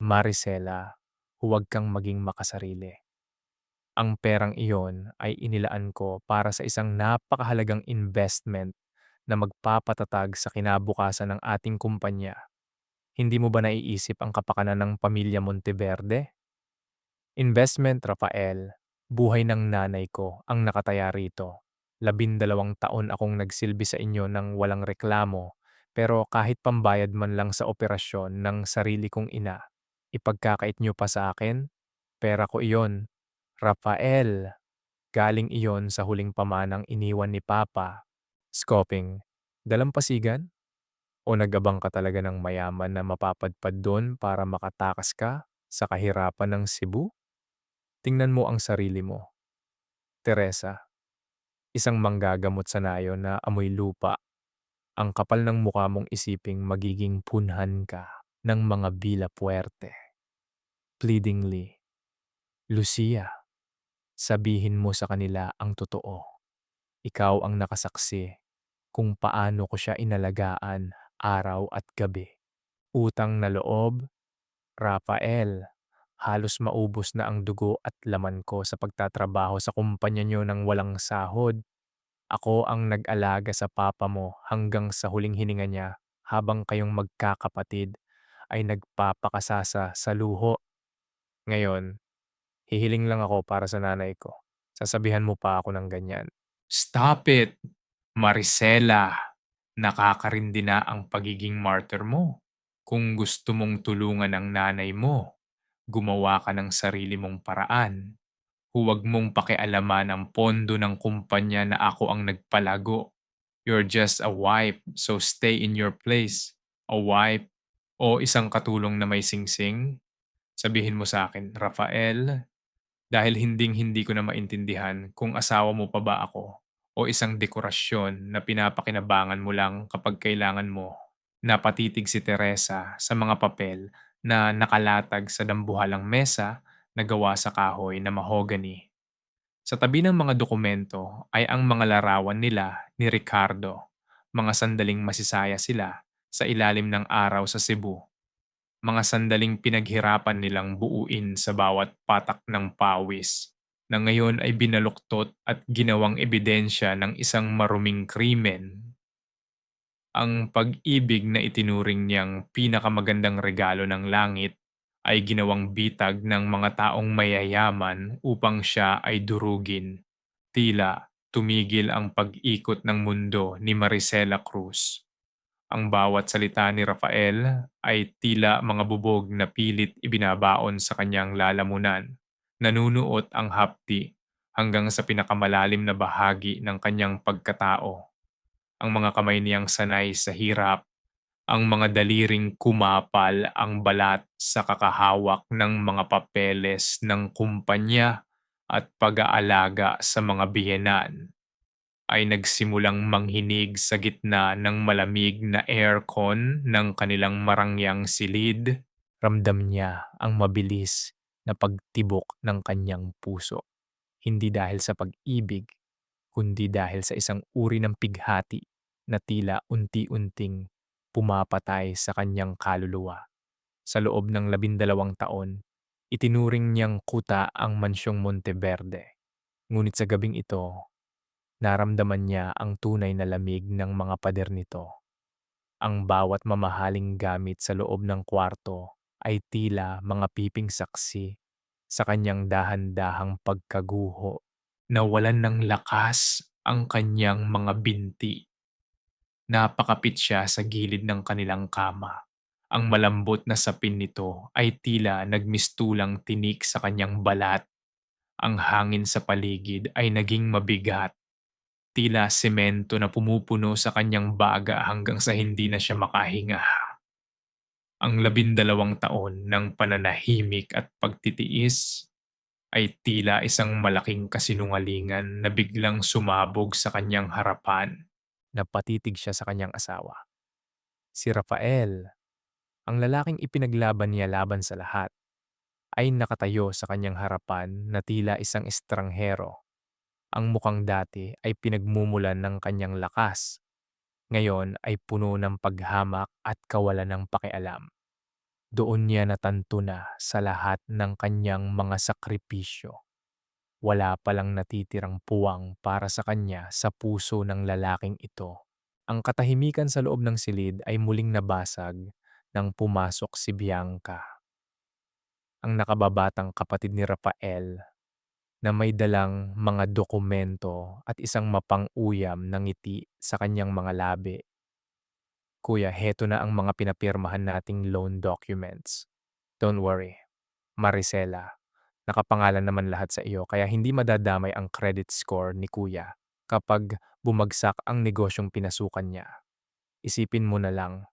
Maricela, huwag kang maging makasarili. Ang perang iyon ay inilaan ko para sa isang napakahalagang investment na magpapatatag sa kinabukasan ng ating kumpanya. Hindi mo ba naiisip ang kapakanan ng pamilya Monteverde? Investment, Rafael. Buhay ng nanay ko ang nakataya rito. 12 taon akong nagsilbi sa inyo ng walang reklamo, pero kahit pambayad man lang sa operasyon ng sarili kong ina, ipagkakait niyo pa sa akin? Pera ko iyon. Rafael, galing iyon sa huling pamanang iniwan ni Papa. Scoping, dalampasigan? O nagabang ka talaga ng mayaman na mapapadpad doon para makatakas ka sa kahirapan ng Cebu? Tingnan mo ang sarili mo, Teresa, isang manggagamot sa nayo na amoy lupa. Ang kapal ng mukha mong isiping magiging punhan ka ng mga Villa Puerte. Pleadingly, Lucia, sabihin mo sa kanila ang totoo. Ikaw ang nakasaksi kung paano ko siya inalagaan araw at gabi. Utang na loob, Rafael, halos maubos na ang dugo at laman ko sa pagtatrabaho sa kumpanya niyo ng walang sahod. Ako ang nag-alaga sa papa mo hanggang sa huling hininga niya habang kayong magkakapatid ay nagpapakasasa sa luho. Ngayon, hihiling lang ako para sa nanay ko. Sasabihan mo pa ako ng ganyan. Stop it, Maricela. Nakakarindi na ang pagiging martyr mo. Kung gusto mong tulungan ang nanay mo, gumawa ka ng sarili mong paraan. Huwag mong pakialaman ang pondo ng kumpanya na ako ang nagpalago. You're just a wife, so stay in your place. A wife o isang katulong na may singsing? Sabihin mo sa akin, Rafael, dahil hinding-hindi ko na maintindihan kung asawa mo pa ba ako o isang dekorasyon na pinapakinabangan mo lang kapag kailangan mo. Napatitig si Teresa sa mga papel na nakalatag sa dambuhalang mesa na gawa sa kahoy na mahogany. Sa tabi ng mga dokumento ay ang mga larawan nila ni Ricardo. Mga sandaling masisaya sila sa ilalim ng araw sa Cebu. Mga sandaling pinaghirapan nilang buuin sa bawat patak ng pawis na ngayon ay binaluktot at ginawang ebidensya ng isang maruming krimen. Ang pag-ibig na itinuring niyang pinakamagandang regalo ng langit ay ginawang bitag ng mga taong mayayaman upang siya ay durugin. Tila tumigil ang pag-ikot ng mundo ni Maricela Cruz. Ang bawat salita ni Rafael ay tila mga bubog na pilit ibinabaon sa kanyang lalamunan. Nanunuot ang hapdi hanggang sa pinakamalalim na bahagi ng kanyang pagkatao. Ang mga kamay niyang sanay sa hirap, ang mga daliring kumapal ang balat sa kakahawak ng mga papeles ng kumpanya at pag-aalaga sa mga biyenan ay nagsimulang manghinig sa gitna ng malamig na aircon ng kanilang marangyang silid. Ramdam niya ang mabilis na pagtibok ng kanyang puso. Hindi dahil sa pag-ibig, kundi dahil sa isang uri ng pighati na tila unti-unting pumapatay sa kanyang kaluluwa. Sa loob ng 12 taon, itinuring niyang kuta ang mansyong Monteverde. Ngunit sa gabing ito, naramdaman niya ang tunay na lamig ng mga pader nito. Ang bawat mamahaling gamit sa loob ng kwarto ay tila mga piping saksi sa kanyang dahan-dahang pagkaguho. Nawalan ng lakas ang kanyang mga binti. Napakapit siya sa gilid ng kanilang kama. Ang malambot na sapin nito ay tila nagmistulang tinik sa kanyang balat. Ang hangin sa paligid ay naging mabigat, tila semento na pumupuno sa kanyang baga hanggang sa hindi na siya makahinga. Ang 12 taon ng pananahimik at pagtitiis ay tila isang malaking kasinungalingan na biglang sumabog sa kanyang harapan. Napatitig siya sa kanyang asawa. Si Rafael, ang lalaking ipinaglaban niya laban sa lahat, ay nakatayo sa kanyang harapan na tila isang estranghero. Ang mukhang dati ay pinagmumulan ng kanyang lakas, ngayon ay puno ng paghamak at kawalan ng pakialam. Doon niya natanto na sa lahat ng kanyang mga sakripisyo. Wala palang natitirang puwang para sa kanya sa puso ng lalaking ito. Ang katahimikan sa loob ng silid ay muling nabasag nang pumasok si Bianca, ang nakababatang kapatid ni Rafael na may dalang mga dokumento at isang mapang-uyam na ngiti sa kanyang mga labi. Kuya, heto na ang mga pinapirmahan nating loan documents. Don't worry, Maricela. Nakapangalan naman lahat sa iyo kaya hindi madadamay ang credit score ni kuya kapag bumagsak ang negosyong pinasukan niya. Isipin mo na lang,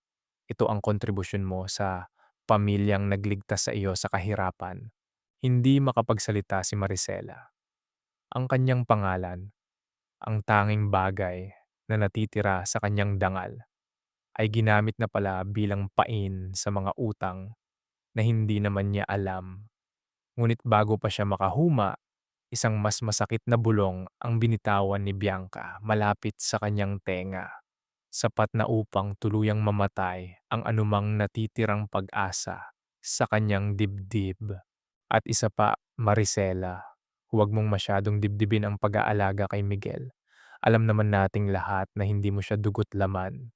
ito ang kontribusyon mo sa pamilyang nagligtas sa iyo sa kahirapan. Hindi makapagsalita si Maricela. Ang kanyang pangalan, ang tanging bagay na natitira sa kanyang dangal, ay ginamit na pala bilang pain sa mga utang na hindi naman niya alam. Ngunit bago pa siya makahuma, isang mas masakit na bulong ang binitawan ni Bianca malapit sa kanyang tenga, sapat na upang tuluyang mamatay ang anumang natitirang pag-asa sa kanyang dibdib. At isa pa, Maricela, huwag mong masyadong dibdibin ang pag-aalaga kay Miguel. Alam naman nating lahat na hindi mo siya dugo't laman.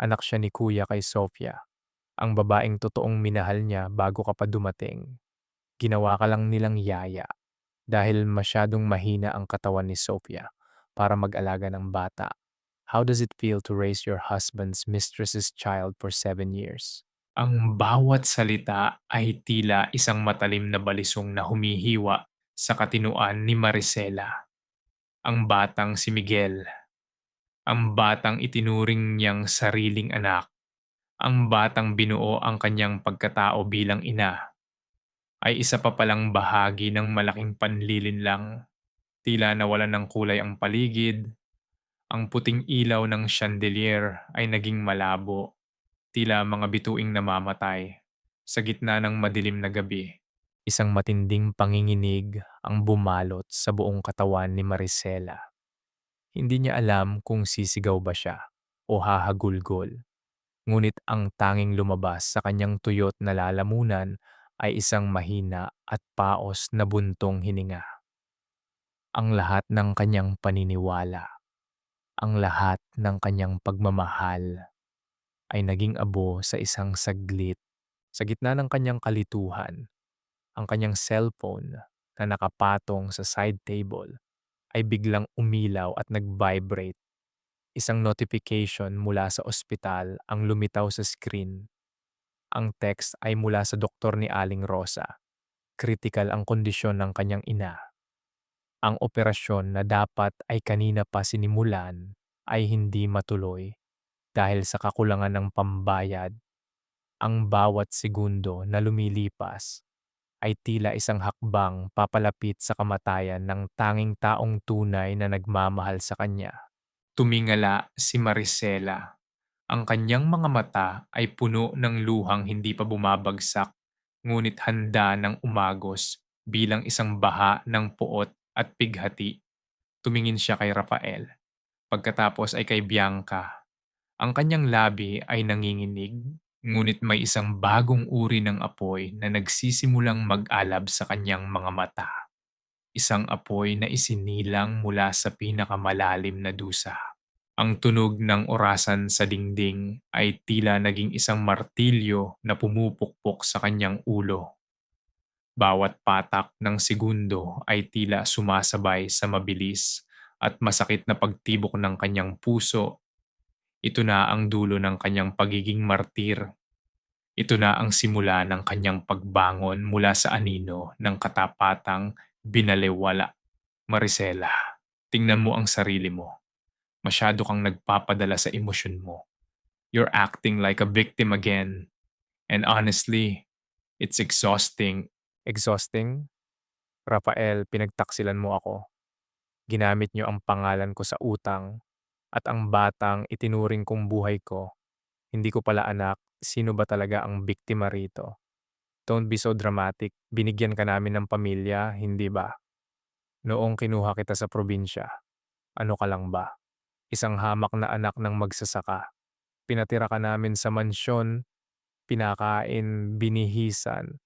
Anak siya ni kuya kay Sofia, ang babaeng totoong minahal niya bago ka pa dumating. Ginawa ka lang nilang yaya dahil masyadong mahina ang katawan ni Sofia para mag-alaga ng bata. How does it feel to raise your husband's mistress's child for 7 years? Ang bawat salita ay tila isang matalim na balisong na humihiwa sa katinuan ni Maricela. Ang batang si Miguel, ang batang itinuring niyang sariling anak, ang batang binuo ang kanyang pagkatao bilang ina, ay isa pa palang bahagi ng malaking panlilinlang. Tila nawalan ng kulay ang paligid, ang puting ilaw ng chandelier ay naging malabo, tila mga bituing namamatay sa gitna ng madilim na gabi. Isang matinding panginginig ang bumalot sa buong katawan ni Maricela. Hindi niya alam kung sisigaw ba siya o hahagulgol. Ngunit ang tanging lumabas sa kanyang tuyot na lalamunan ay isang mahina at paos na buntong hininga. Ang lahat ng kanyang paniniwala, ang lahat ng kanyang pagmamahal ay naging abo sa isang saglit. Sa gitna ng kanyang kalituhan, ang kanyang cellphone na nakapatong sa side table ay biglang umilaw at nag-vibrate. Isang notification mula sa ospital ang lumitaw sa screen. Ang text ay mula sa doktor ni Aling Rosa. Critical ang kondisyon ng kanyang ina. Ang operasyon na dapat ay kanina pa sinimulan ay hindi matuloy dahil sa kakulangan ng pambayad. Ang bawat segundo na lumilipas ay tila isang hakbang papalapit sa kamatayan ng tanging taong tunay na nagmamahal sa kanya. Tumingala si Maricela. Ang kanyang mga mata ay puno ng luhang hindi pa bumabagsak, ngunit handa ng umagos bilang isang baha ng puot at pighati. Tumingin siya kay Rafael. Pagkatapos ay kay Bianca. Ang kanyang labi ay nanginginig, ngunit may isang bagong uri ng apoy na nagsisimulang mag-alab sa kanyang mga mata. Isang apoy na isinilang mula sa pinakamalalim na dusa. Ang tunog ng orasan sa dingding ay tila naging isang martilyo na pumupukpok sa kanyang ulo. Bawat patak ng segundo ay tila sumasabay sa mabilis at masakit na pagtibok ng kanyang puso. Ito na ang dulo ng kanyang pagiging martir. Ito na ang simula ng kanyang pagbangon mula sa anino ng katapatang binalewala. Maricela, tingnan mo ang sarili mo. Masyado kang nagpapadala sa emosyon mo. You're acting like a victim again. And honestly, it's exhausting. Exhausting? Rafael, pinagtaksilan mo ako. Ginamit niyo ang pangalan ko sa utang at ang batang itinuring kong buhay ko. Hindi ko pala anak, sino ba talaga ang biktima rito? Don't be so dramatic. Binigyan ka namin ng pamilya, hindi ba? Noong kinuha kita sa probinsya, ano ka lang ba? Isang hamak na anak ng magsasaka. Pinatira ka namin sa mansyon pinakain, binihisan,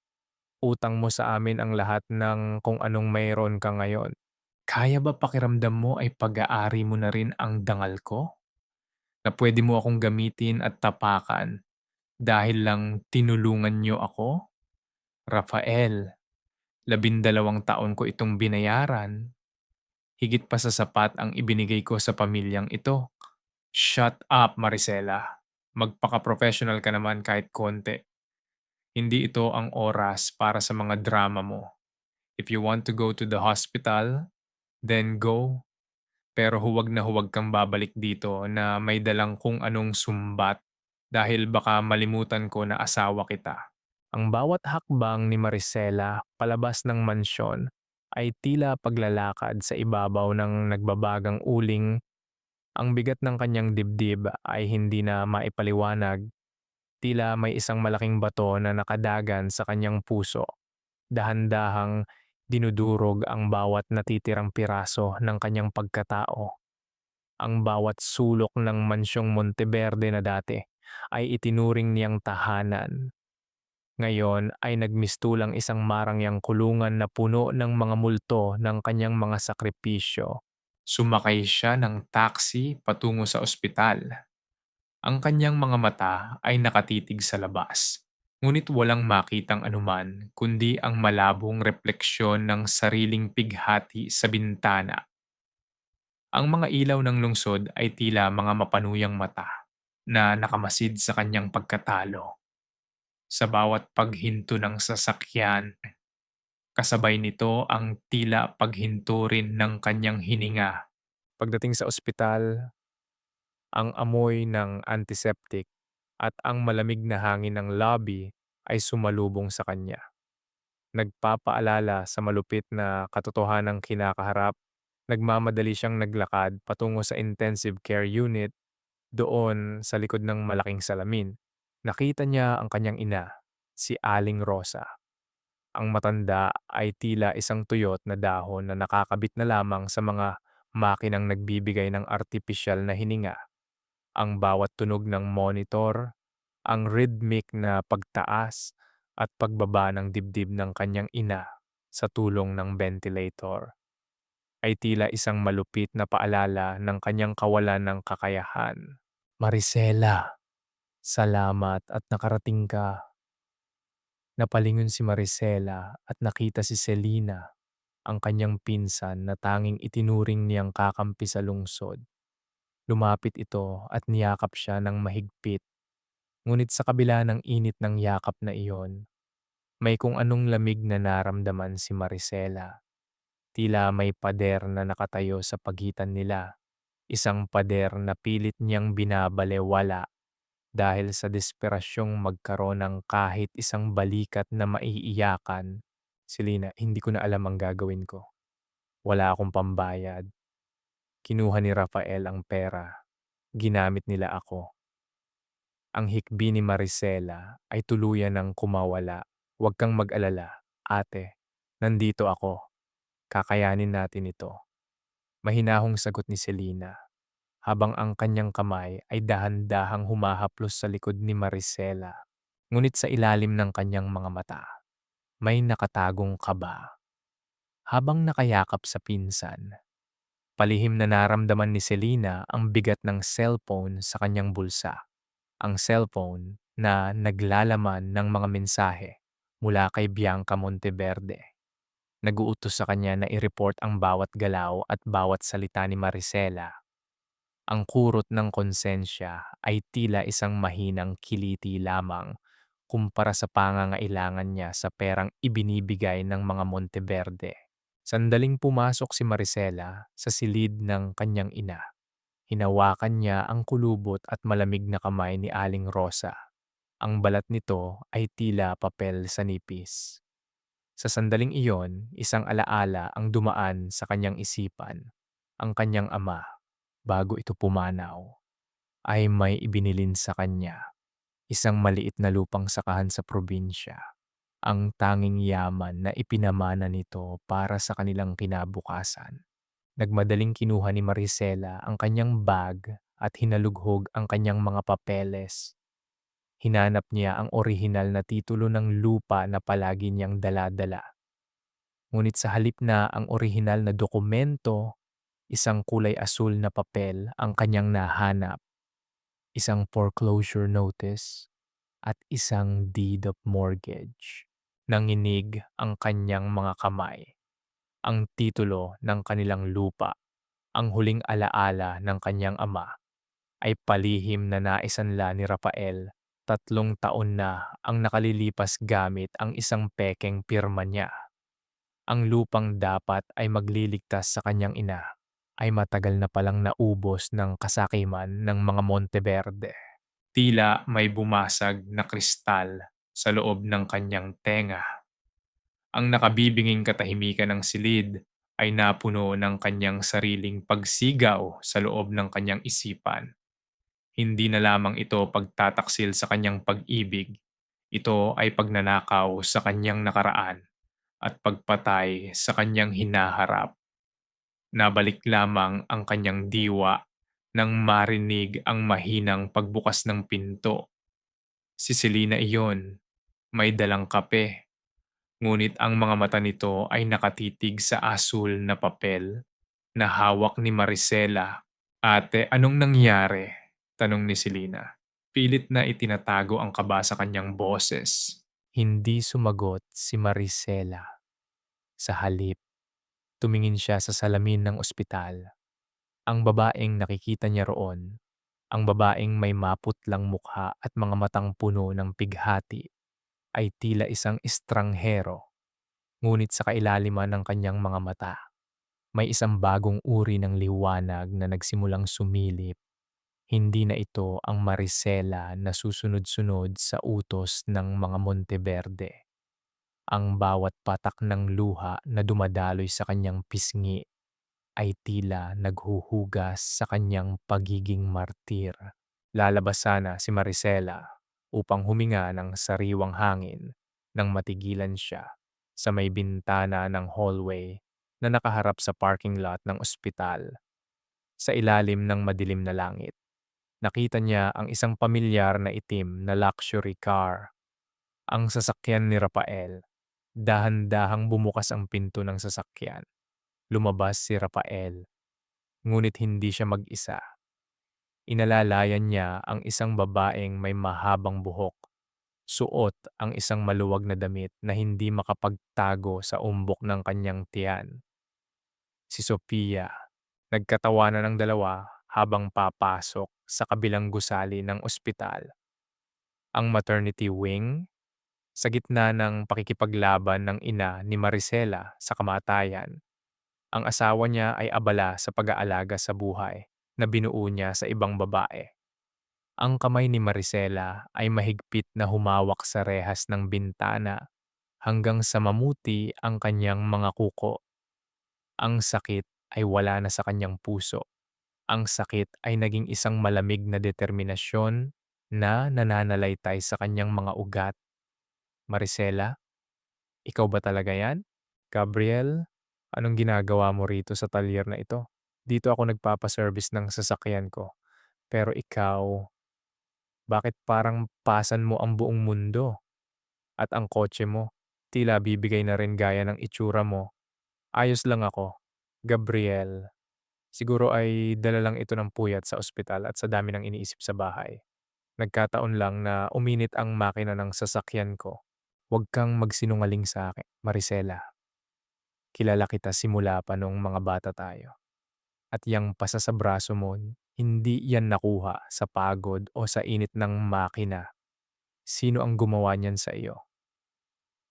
utang mo sa amin ang lahat ng kung anong mayroon ka ngayon. Kaya ba pakiramdam mo ay pag-aari mo na rin ang dangal ko? Na pwede mo akong gamitin at tapakan dahil lang tinulungan niyo ako? Rafael, 12 taon ko itong binayaran. Higit pa sa sapat ang ibinigay ko sa pamilyang ito. Shut up, Maricela. Magpaka-professional ka naman kahit konti. Hindi ito ang oras para sa mga drama mo. If you want to go to the hospital, then go. Pero huwag na huwag kang babalik dito na may dalang kung anong sumbat dahil baka malimutan ko na asawa kita. Ang bawat hakbang ni Maricela palabas ng mansyon ay tila paglalakad sa ibabaw ng nagbabagang uling. Ang bigat ng kanyang dibdib ay hindi na maipaliwanag, tila may isang malaking bato na nakadagan sa kanyang puso. Dahan-dahang dinudurog ang bawat natitirang piraso ng kanyang pagkatao. Ang bawat sulok ng mansyong Monteverde na dati ay itinuring niyang tahanan. Ngayon ay nagmistulang isang marangyang kulungan na puno ng mga multo ng kanyang mga sakripisyo. Sumakay siya ng taxi patungo sa ospital. Ang kanyang mga mata ay nakatitig sa labas. Ngunit walang makitang anuman kundi ang malabong refleksyon ng sariling pighati sa bintana. Ang mga ilaw ng lungsod ay tila mga mapanuyang mata na nakamasid sa kanyang pagkatalo. Sa bawat paghinto ng sasakyan, kasabay nito ang tila paghinto rin ng kanyang hininga. Pagdating sa ospital, ang amoy ng antiseptic at ang malamig na hangin ng lobby ay sumalubong sa kanya. Nagpapaalala sa malupit na katotohanang kinakaharap, nagmamadali siyang naglakad patungo sa intensive care unit. Doon sa likod ng malaking salamin, nakita niya ang kanyang ina, si Aling Rosa. Ang matanda ay tila isang tuyot na dahon na nakakabit na lamang sa mga makinang nagbibigay ng artipisyal na hininga. Ang bawat tunog ng monitor, ang rhythmic na pagtaas at pagbaba ng dibdib ng kanyang ina sa tulong ng ventilator ay tila isang malupit na paalala ng kanyang kawalan ng kakayahan. Maricela, salamat at nakarating ka. Napalingon si Maricela at nakita si Selina, ang kanyang pinsan na tanging itinuring niyang kakampi sa lungsod. Lumapit ito at niyakap siya ng mahigpit. Ngunit sa kabila ng init ng yakap na iyon, may kung anong lamig na naramdaman si Maricela. Tila may pader na nakatayo sa pagitan nila. Isang pader na pilit niyang binabalewala dahil sa desperasyong magkaroon ng kahit isang balikat na maiiyakan. Selena, hindi ko na alam ang gagawin ko. Wala akong pambayad. Kinuha ni Rafael ang pera. Ginamit nila ako. Ang hikbi ni Maricela ay tuluyan ng kumawala. Huwag kang mag-alala, ate. Nandito ako. Kakayanin natin ito. Mahinahong sagot ni Selena, habang ang kanyang kamay ay dahan-dahang humahaplos sa likod ni Maricela. Ngunit sa ilalim ng kanyang mga mata, may nakatagong kaba. Habang nakayakap sa pinsan, palihim na naramdaman ni Selena ang bigat ng cellphone sa kanyang bulsa. Ang cellphone na naglalaman ng mga mensahe mula kay Bianca Monteverde. Naguutos sa kanya na i-report ang bawat galaw at bawat salita ni Maricela. Ang kurot ng konsensya ay tila isang mahinang kiliti lamang kumpara sa pangangailangan niya sa perang ibinibigay ng mga Monteverde. Sandaling pumasok si Maricela sa silid ng kanyang ina. Hinawakan niya ang kulubot at malamig na kamay ni Aling Rosa. Ang balat nito ay tila papel sa nipis. Sa sandaling iyon, isang alaala ang dumaan sa kanyang isipan. Ang kanyang ama, bago ito pumanaw, ay may ibinilin sa kanya. Isang maliit na lupang sakahan sa probinsya. Ang tanging yaman na ipinamana nito para sa kanilang kinabukasan. Nagmadaling kinuha ni Maricela ang kanyang bag at hinalughog ang kanyang mga papeles. Hinanap niya ang orihinal na titulo ng lupa na palagi niyang dala-dala. Ngunit sa halip na ang orihinal na dokumento, isang kulay asul na papel ang kanyang nahanap, isang foreclosure notice at isang deed of mortgage. Nanginig ang kanyang mga kamay, ang titulo ng kanilang lupa, ang huling alaala ng kanyang ama, ay palihim na naisanla ni Rafael. 3 taon na ang nakalilipas gamit ang isang pekeng pirma niya. Ang lupang dapat ay magliligtas sa kanyang ina ay matagal na palang naubos ng kasakiman ng mga Monteverde. Tila may bumasag na kristal sa loob ng kanyang tenga. Ang nakabibinging katahimikan ng silid ay napuno ng kanyang sariling pagsigaw sa loob ng kanyang isipan. Hindi na lamang ito pagtataksil sa kanyang pag-ibig, ito ay pagnanakaw sa kanyang nakaraan at pagpatay sa kanyang hinaharap. Nabalik lamang ang kanyang diwa nang marinig ang mahinang pagbukas ng pinto. Si Selena iyon, may dalang kape, ngunit ang mga mata nito ay nakatitig sa asul na papel na hawak ni Maricela. Ate, anong nangyari? Tanong ni Selena. Pilit na itinatago ang kaba sa kanyang boses. Hindi sumagot si Maricela. Sa halip, tumingin siya sa salamin ng ospital. Ang babaeng nakikita niya roon, ang babaeng may maputlang mukha at mga matang puno ng pighati, ay tila isang estranghero. Ngunit sa kailaliman ng kanyang mga mata, may isang bagong uri ng liwanag na nagsimulang sumilip. Hindi na ito ang Maricela na susunod-sunod sa utos ng mga Monteverde. Ang bawat patak ng luha na dumadaloy sa kanyang pisngi ay tila naghuhugas sa kanyang pagiging martir. Lalabas sana si Maricela upang huminga ng sariwang hangin nang matigilan siya sa may bintana ng hallway na nakaharap sa parking lot ng ospital. Sa ilalim ng madilim na langit, nakita niya ang isang pamilyar na itim na luxury car, ang sasakyan ni Rafael. Dahan-dahang bumukas ang pinto ng sasakyan. Lumabas si Rafael, ngunit hindi siya mag-isa. Inalalayan niya ang isang babaeng may mahabang buhok. Suot ang isang maluwag na damit na hindi makapagtago sa umbok ng kanyang tiyan. Si Sophia. Nagkatawanan ng dalawa habang papasok sa kabilang gusali ng ospital. Ang maternity wing, sa gitna ng pakikipaglaban ng ina ni Maricela sa kamatayan, ang asawa niya ay abala sa pag-aalaga sa buhay na binuo niya sa ibang babae. Ang kamay ni Maricela ay mahigpit na humawak sa rehas ng bintana hanggang sa mamuti ang kanyang mga kuko. Ang sakit ay wala na sa kanyang puso. Ang sakit ay naging isang malamig na determinasyon na nananalaytay sa kanyang mga ugat. Maricela, ikaw ba talaga yan? Gabriel, anong ginagawa mo rito sa talyer na ito? Dito ako nagpapaservice ng sasakyan ko. Pero ikaw, bakit parang pasan mo ang buong mundo? At ang kotse mo, tila bibigay na rin gaya ng itsura mo. Ayos lang ako. Gabriel, siguro ay dala lang ito ng puyat sa ospital at sa dami ng iniisip sa bahay. Nagkataon lang na uminit ang makina ng sasakyan ko. Huwag kang magsinungaling sa akin, Maricela. Kilala kita simula pa nung mga bata tayo. At yang pasa sa braso mo, hindi yan nakuha sa pagod o sa init ng makina. Sino ang gumawa niyan sa iyo?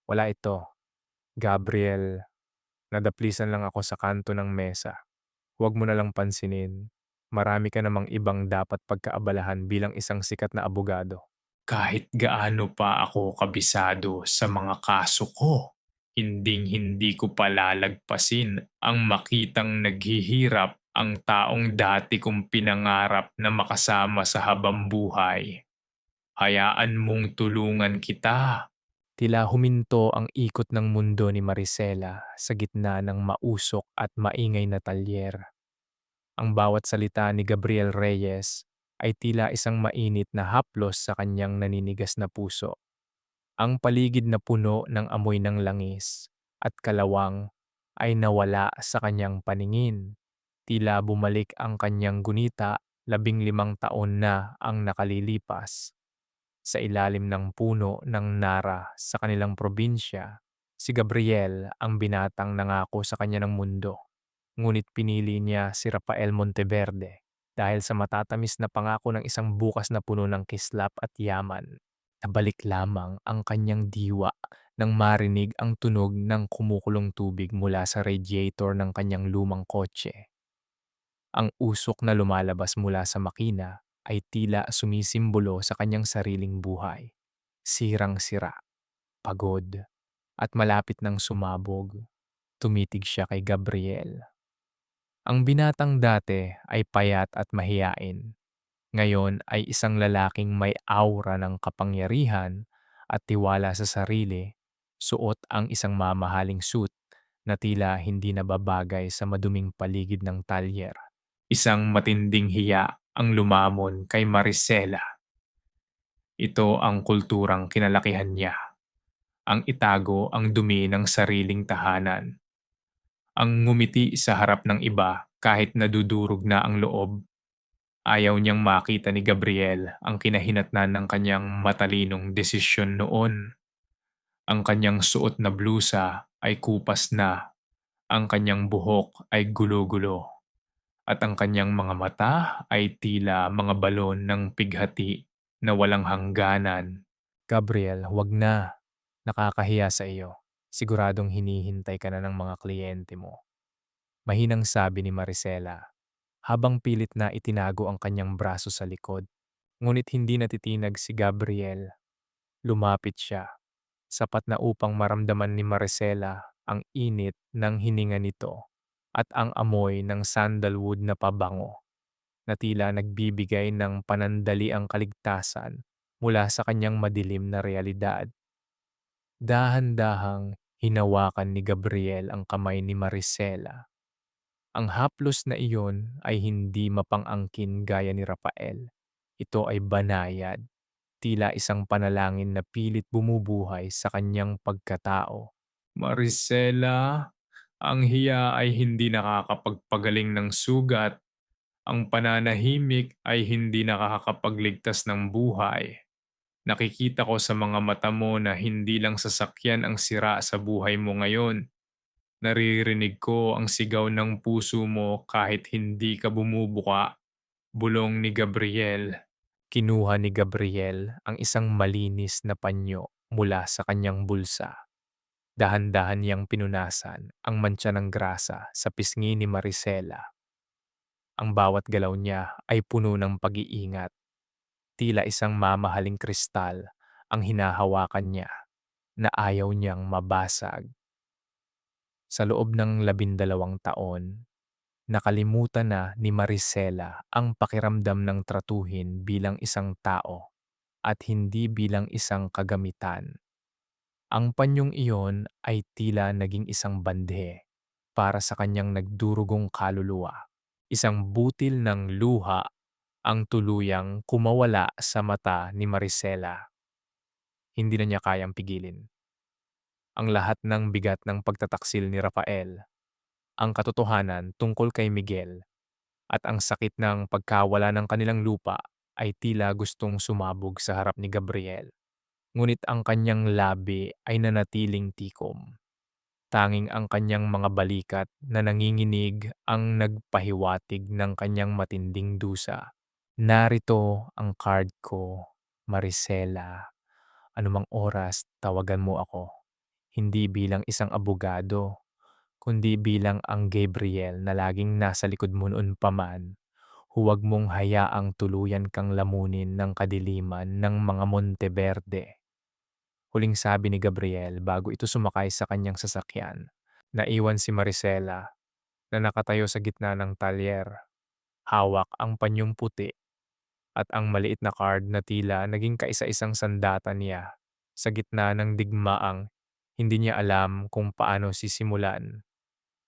Wala ito. Gabriel, nadaplisan lang ako sa kanto ng mesa. Huwag mo na lang pansinin. Marami ka namang ibang dapat pagkaabalahan bilang isang sikat na abogado. Kahit gaano pa ako kabisado sa mga kaso ko, hinding-hindi ko palalagpasin ang makitang naghihirap ang taong dati kong pinangarap na makasama sa habang buhay. Hayaan mong tulungan kita. Tila huminto ang ikot ng mundo ni Maricela sa gitna ng mausok at maingay na talyer. Ang bawat salita ni Gabriel Reyes ay tila isang mainit na haplos sa kanyang naninigas na puso. Ang paligid na puno ng amoy ng langis at kalawang ay nawala sa kanyang paningin. Tila bumalik ang kanyang gunita, 15 taon na ang nakalilipas. Sa ilalim ng puno ng Nara sa kanilang probinsya, si Gabriel ang binatang nangako sa kanya ng mundo. Ngunit pinili niya si Rafael Monteverde dahil sa matatamis na pangako ng isang bukas na puno ng kislap at yaman. Nabalik lamang ang kanyang diwa nang marinig ang tunog ng kumukulong tubig mula sa radiator ng kanyang lumang kotse. Ang usok na lumalabas mula sa makina ay tila sumisimbolo sa kanyang sariling buhay. Sirang-sira, pagod, at malapit ng sumabog. Tumitig siya kay Gabriel. Ang binatang dati ay payat at mahiyain. Ngayon ay isang lalaking may aura ng kapangyarihan at tiwala sa sarili. Suot ang isang mamahaling suit na tila hindi nababagay sa maduming paligid ng talyer. Isang matinding hiya ang lumamon kay Maricela. Ito ang kulturang kinalakihan niya. Ang itago ang dumi ng sariling tahanan. Ang ngumiti sa harap ng iba kahit nadudurog na ang loob. Ayaw niyang makita ni Gabriel ang kinahinatnan ng kanyang matalinong desisyon noon. Ang kanyang suot na blusa ay kupas na, ang kanyang buhok ay gulo-gulo, at ang kanyang mga mata ay tila mga balon ng pighati na walang hangganan. Gabriel, wag na. Nakakahiya sa iyo. Siguradong hinihintay ka na ng mga kliyente mo. Mahinang sabi ni Maricela, habang pilit na itinago ang kanyang braso sa likod. Ngunit hindi natitinag si Gabriel. Lumapit siya, sapat na upang maramdaman ni Maricela ang init ng hininga nito at ang amoy ng sandalwood na pabango na tila nagbibigay ng panandaliang kaligtasan mula sa kanyang madilim na realidad. Dahan-dahang hinawakan ni Gabriel ang kamay ni Maricela. Ang haplos na iyon ay hindi mapang-angkin gaya ni Rafael. Ito ay banayad, tila isang panalangin na pilit bumubuhay sa kanyang pagkatao. Maricela, ang hiya ay hindi nakakapagpagaling ng sugat. Ang pananahimik ay hindi nakakapagligtas ng buhay. Nakikita ko sa mga mata mo na hindi lang sasakyan ang sira sa buhay mo ngayon. Naririnig ko ang sigaw ng puso mo kahit hindi ka bumubuka. Bulong ni Gabriel. Kinuha ni Gabriel ang isang malinis na panyo mula sa kanyang bulsa. Dahan-dahan niyang pinunasan ang mantsa ng grasa sa pisngi ni Maricela. Ang bawat galaw niya ay puno ng pag-iingat. Tila isang mamahaling kristal ang hinahawakan niya na ayaw niyang mabasag. Sa loob ng 12 taon, nakalimutan na ni Maricela ang pakiramdam ng tratuhin bilang isang tao at hindi bilang isang kagamitan. Ang panyong iyon ay tila naging isang bandhe para sa kanyang nagdurugong kaluluwa. Isang butil ng luha ang tuluyang kumawala sa mata ni Maricela. Hindi na niya kayang pigilin ang lahat ng bigat ng pagtataksil ni Rafael, ang katotohanan tungkol kay Miguel, at ang sakit ng pagkawala ng kanilang lupa ay tila gustong sumabog sa harap ni Gabriel. Ngunit ang kanyang labi ay nanatiling tikom. Tanging ang kanyang mga balikat na nanginginig ang nagpahiwatig ng kanyang matinding dusa. Narito ang card ko, Maricela. Anumang oras, tawagan mo ako. Hindi bilang isang abogado, kundi bilang ang Gabriel na laging nasa likod mo noon pa man. Huwag mong hayaang tuluyan kang lamunin ng kadiliman ng mga Monteverde. Huling sabi ni Gabriel bago ito sumakay sa kanyang sasakyan. Naiwan si Maricela na nakatayo sa gitna ng talyer. Hawak ang panyong puti at ang maliit na card na tila naging kaisa-isang sandata niya sa gitna ng digmaang hindi niya alam kung paano sisimulan.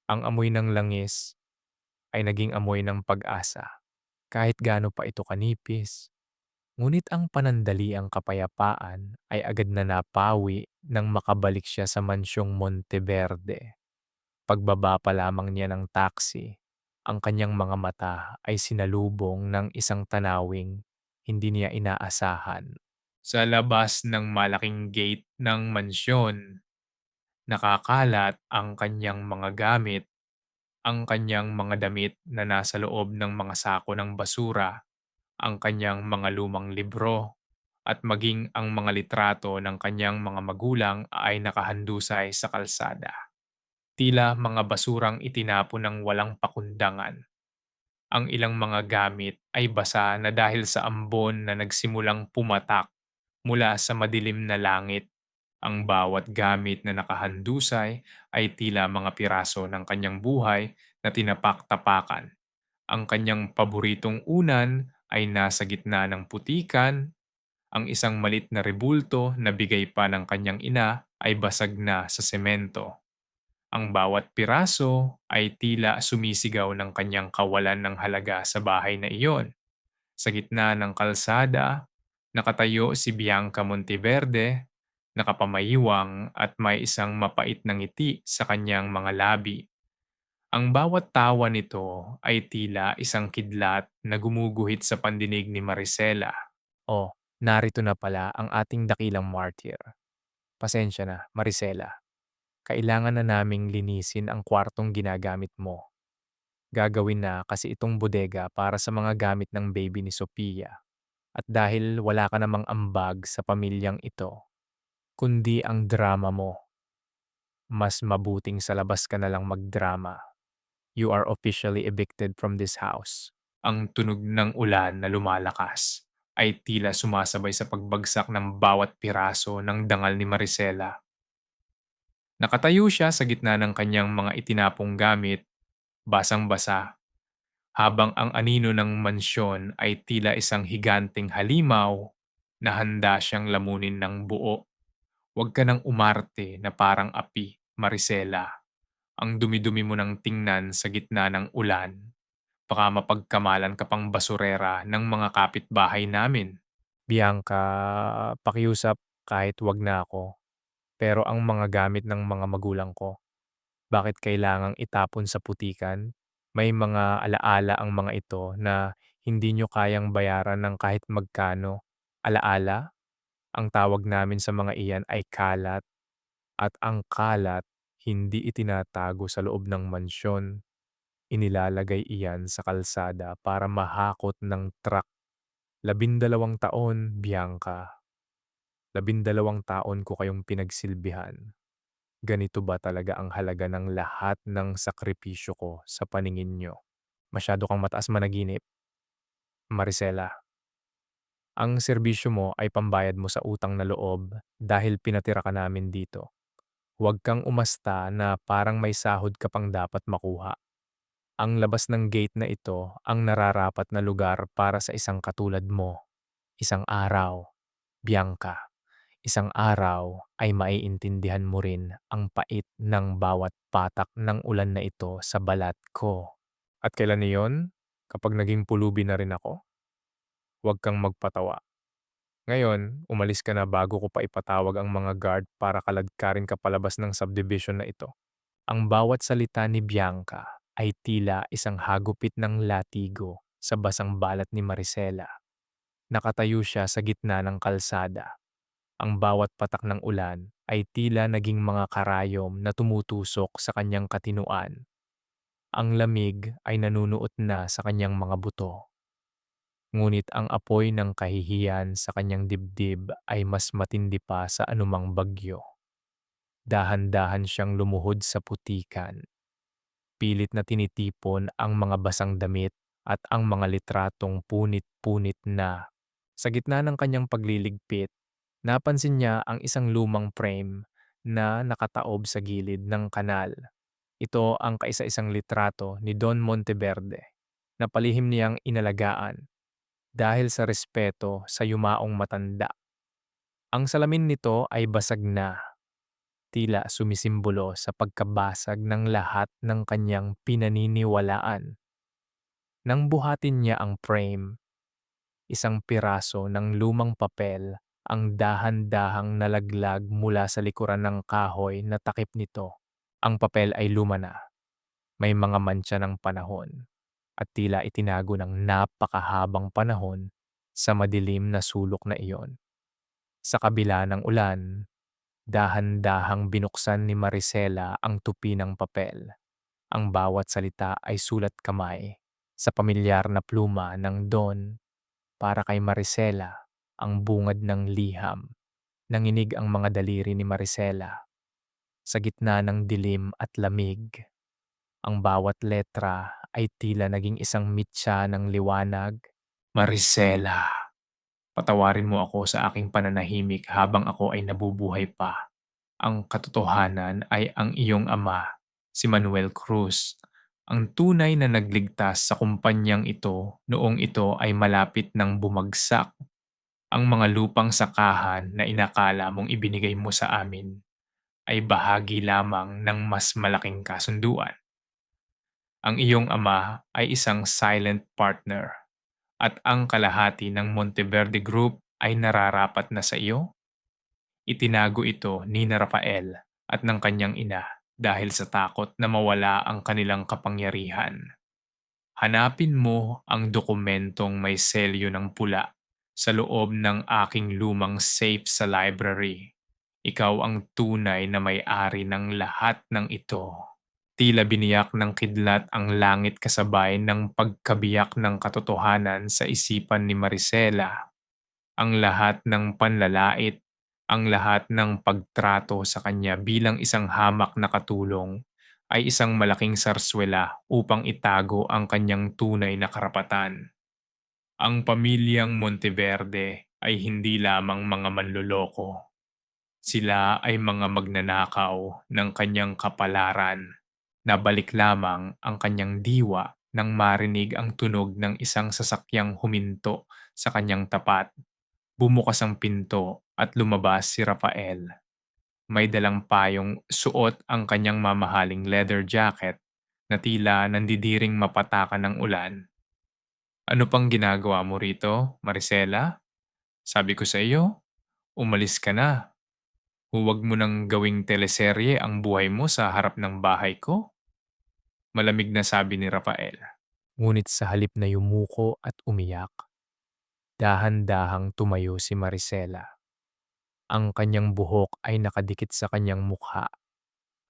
Ang amoy ng langis ay naging amoy ng pag-asa. kahit gaano pa ito kanipis. Ngunit ang panandaliang kapayapaan ay agad na napawi nang makabalik siya sa mansyong Monteverde. Pagbaba pa lamang niya ng taxi, ang kanyang mga mata ay sinalubong ng isang tanawing hindi niya inaasahan. Sa labas ng malaking gate ng mansyon, nakakalat ang kanyang mga gamit, ang kanyang mga damit na nasa loob ng mga sako ng basura, ang kanyang mga lumang libro, at maging ang mga litrato ng kanyang mga magulang ay nakahandusay sa kalsada. Tila mga basurang itinapon ng walang pakundangan. Ang ilang mga gamit ay basa na dahil sa ambon na nagsimulang pumatak mula sa madilim na langit. Ang bawat gamit na nakahandusay ay tila mga piraso ng kanyang buhay na tinapak-tapakan. Ang kanyang paboritong unan ay nasa gitna ng putikan, ang isang malit na rebulto na bigay pa ng kanyang ina ay basag na sa semento. Ang bawat piraso ay tila sumisigaw ng kanyang kawalan ng halaga sa bahay na iyon. Sa gitna ng kalsada, nakatayo si Bianca Monteverde, nakapamayiwang at may isang mapait na ngiti sa kanyang mga labi. Ang bawat tawa nito ay tila isang kidlat na gumuguhit sa pandinig ni Maricela. Oh, narito na pala ang ating dakilang martyr. Pasensya na, Maricela. Kailangan na naming linisin ang kwartong ginagamit mo. Gagawin na kasi itong bodega para sa mga gamit ng baby ni Sophia. At dahil wala ka namang ambag sa pamilyang ito, kundi ang drama mo, mas mabuting sa labas ka na lang magdrama. You are officially evicted from this house. Ang tunog ng ulan na lumalakas ay tila sumasabay sa pagbagsak ng bawat piraso ng dangal ni Maricela. Nakatayo siya sa gitna ng kanyang mga itinapong gamit, basang-basa, habang ang anino ng mansyon ay tila isang higanteng halimaw na handa siyang lamunin ng buo. Huwag ka nang umarte na parang api, Maricela. Ang dumi-dumi mo nang tingnan sa gitna ng ulan. Baka mapagkamalan ka pang basurera ng mga kapitbahay namin. Bianca, pakiusap kahit wag na ako. Pero ang mga gamit ng mga magulang ko, bakit kailangang itapon sa putikan? May mga alaala ang mga ito na hindi nyo kayang bayaran ng kahit magkano. Alaala? Ang tawag namin sa mga iyan ay kalat. At ang kalat, hindi itinatago sa loob ng mansyon. Inilalagay iyan sa kalsada para mahakot ng truck. 12 taon, Bianca. 12 taon ko kayong pinagsilbihan. Ganito ba talaga ang halaga ng lahat ng sakripisyo ko sa paningin nyo? Masyado kang mataas managinip. Maricela, ang serbisyo mo ay pambayad mo sa utang na loob dahil pinatira ka namin dito. Huwag kang umasta na parang may sahod ka pang dapat makuha. Ang labas ng gate na ito ang nararapat na lugar para sa isang katulad mo. Isang araw, Bianca, isang araw ay maiintindihan mo rin ang pait ng bawat patak ng ulan na ito sa balat ko. At kailan niyon? Kapag naging pulubi na rin ako? Huwag kang magpatawa. Ngayon, umalis ka na bago ko pa ipatawag ang mga guard para kaladkarin ka palabas ng subdivision na ito. Ang bawat salita ni Bianca ay tila isang hagupit ng latigo sa basang balat ni Maricela. Nakatayo siya sa gitna ng kalsada. Ang bawat patak ng ulan ay tila naging mga karayom na tumutusok sa kanyang katinuan. Ang lamig ay nanunuot na sa kanyang mga buto. Ngunit ang apoy ng kahihiyan sa kanyang dibdib ay mas matindi pa sa anumang bagyo. Dahan-dahan siyang lumuhod sa putikan. Pilit na tinitipon ang mga basang damit at ang mga litratong punit-punit na. Sa gitna ng kanyang pagliligpit, napansin niya ang isang lumang frame na nakataob sa gilid ng kanal. Ito ang kaisa-isang litrato ni Don Monteverde na palihim niyang inalagaan dahil sa respeto sa yumaong matanda. Ang salamin nito ay basag na, tila sumisimbolo sa pagkabasag ng lahat ng kanyang pinaniniwalaan. Nang buhatin niya ang frame, isang piraso ng lumang papel ang dahan-dahang nalaglag mula sa likuran ng kahoy na takip nito. Ang papel ay luma na, may mga mantsa ng panahon, at tila itinago ng napakahabang panahon sa madilim na sulok na iyon. Sa kabila ng ulan, dahan-dahang binuksan ni Maricela ang tupi ng papel. Ang bawat salita ay sulat kamay sa pamilyar na pluma ng Don. Para kay Maricela, ang bungad ng liham. Nanginig ang mga daliri ni Maricela. Sa gitna ng dilim at lamig, ang bawat letra ay tila naging isang mitya ng liwanag. Maricela, patawarin mo ako sa aking pananahimik habang ako ay nabubuhay pa. Ang katotohanan ay ang iyong ama, si Manuel Cruz, ang tunay na nagligtas sa kumpanyang ito noong ito ay malapit ng bumagsak. Ang mga lupang sakahan na inakala mong ibinigay mo sa amin ay bahagi lamang ng mas malaking kasunduan. Ang iyong ama ay isang silent partner at ang kalahati ng Monteverde Group ay nararapat na sa iyo. Itinago ito ni na Rafael at ng kanyang ina dahil sa takot na mawala ang kanilang kapangyarihan. Hanapin mo ang dokumentong may selyo ng pula sa loob ng aking lumang safe sa library. Ikaw ang tunay na may-ari ng lahat ng ito. Tila biniyak ng kidlat ang langit kasabay ng pagkabiyak ng katotohanan sa isipan ni Maricela. Ang lahat ng panlalait, ang lahat ng pagtrato sa kanya bilang isang hamak na katulong ay isang malaking sarswela upang itago ang kanyang tunay na karapatan. Ang pamilyang Monteverde ay hindi lamang mga manloloko. Sila ay mga magnanakaw ng kanyang kapalaran. Nabalik lamang ang kanyang diwa nang marinig ang tunog ng isang sasakyang huminto sa kanyang tapat. Bumukas ang pinto at lumabas si Rafael. May dalang payong, suot ang kanyang mamahaling leather jacket na tila nandidiring mapatakan ng ulan. Ano pang ginagawa mo rito, Maricela? Sabi ko sa iyo, umalis ka na. Huwag mo nang gawing teleserye ang buhay mo sa harap ng bahay ko. Malamig na sabi ni Rafael. Ngunit sa halip na yumuko at umiyak, dahan-dahang tumayo si Maricela. Ang kanyang buhok ay nakadikit sa kanyang mukha.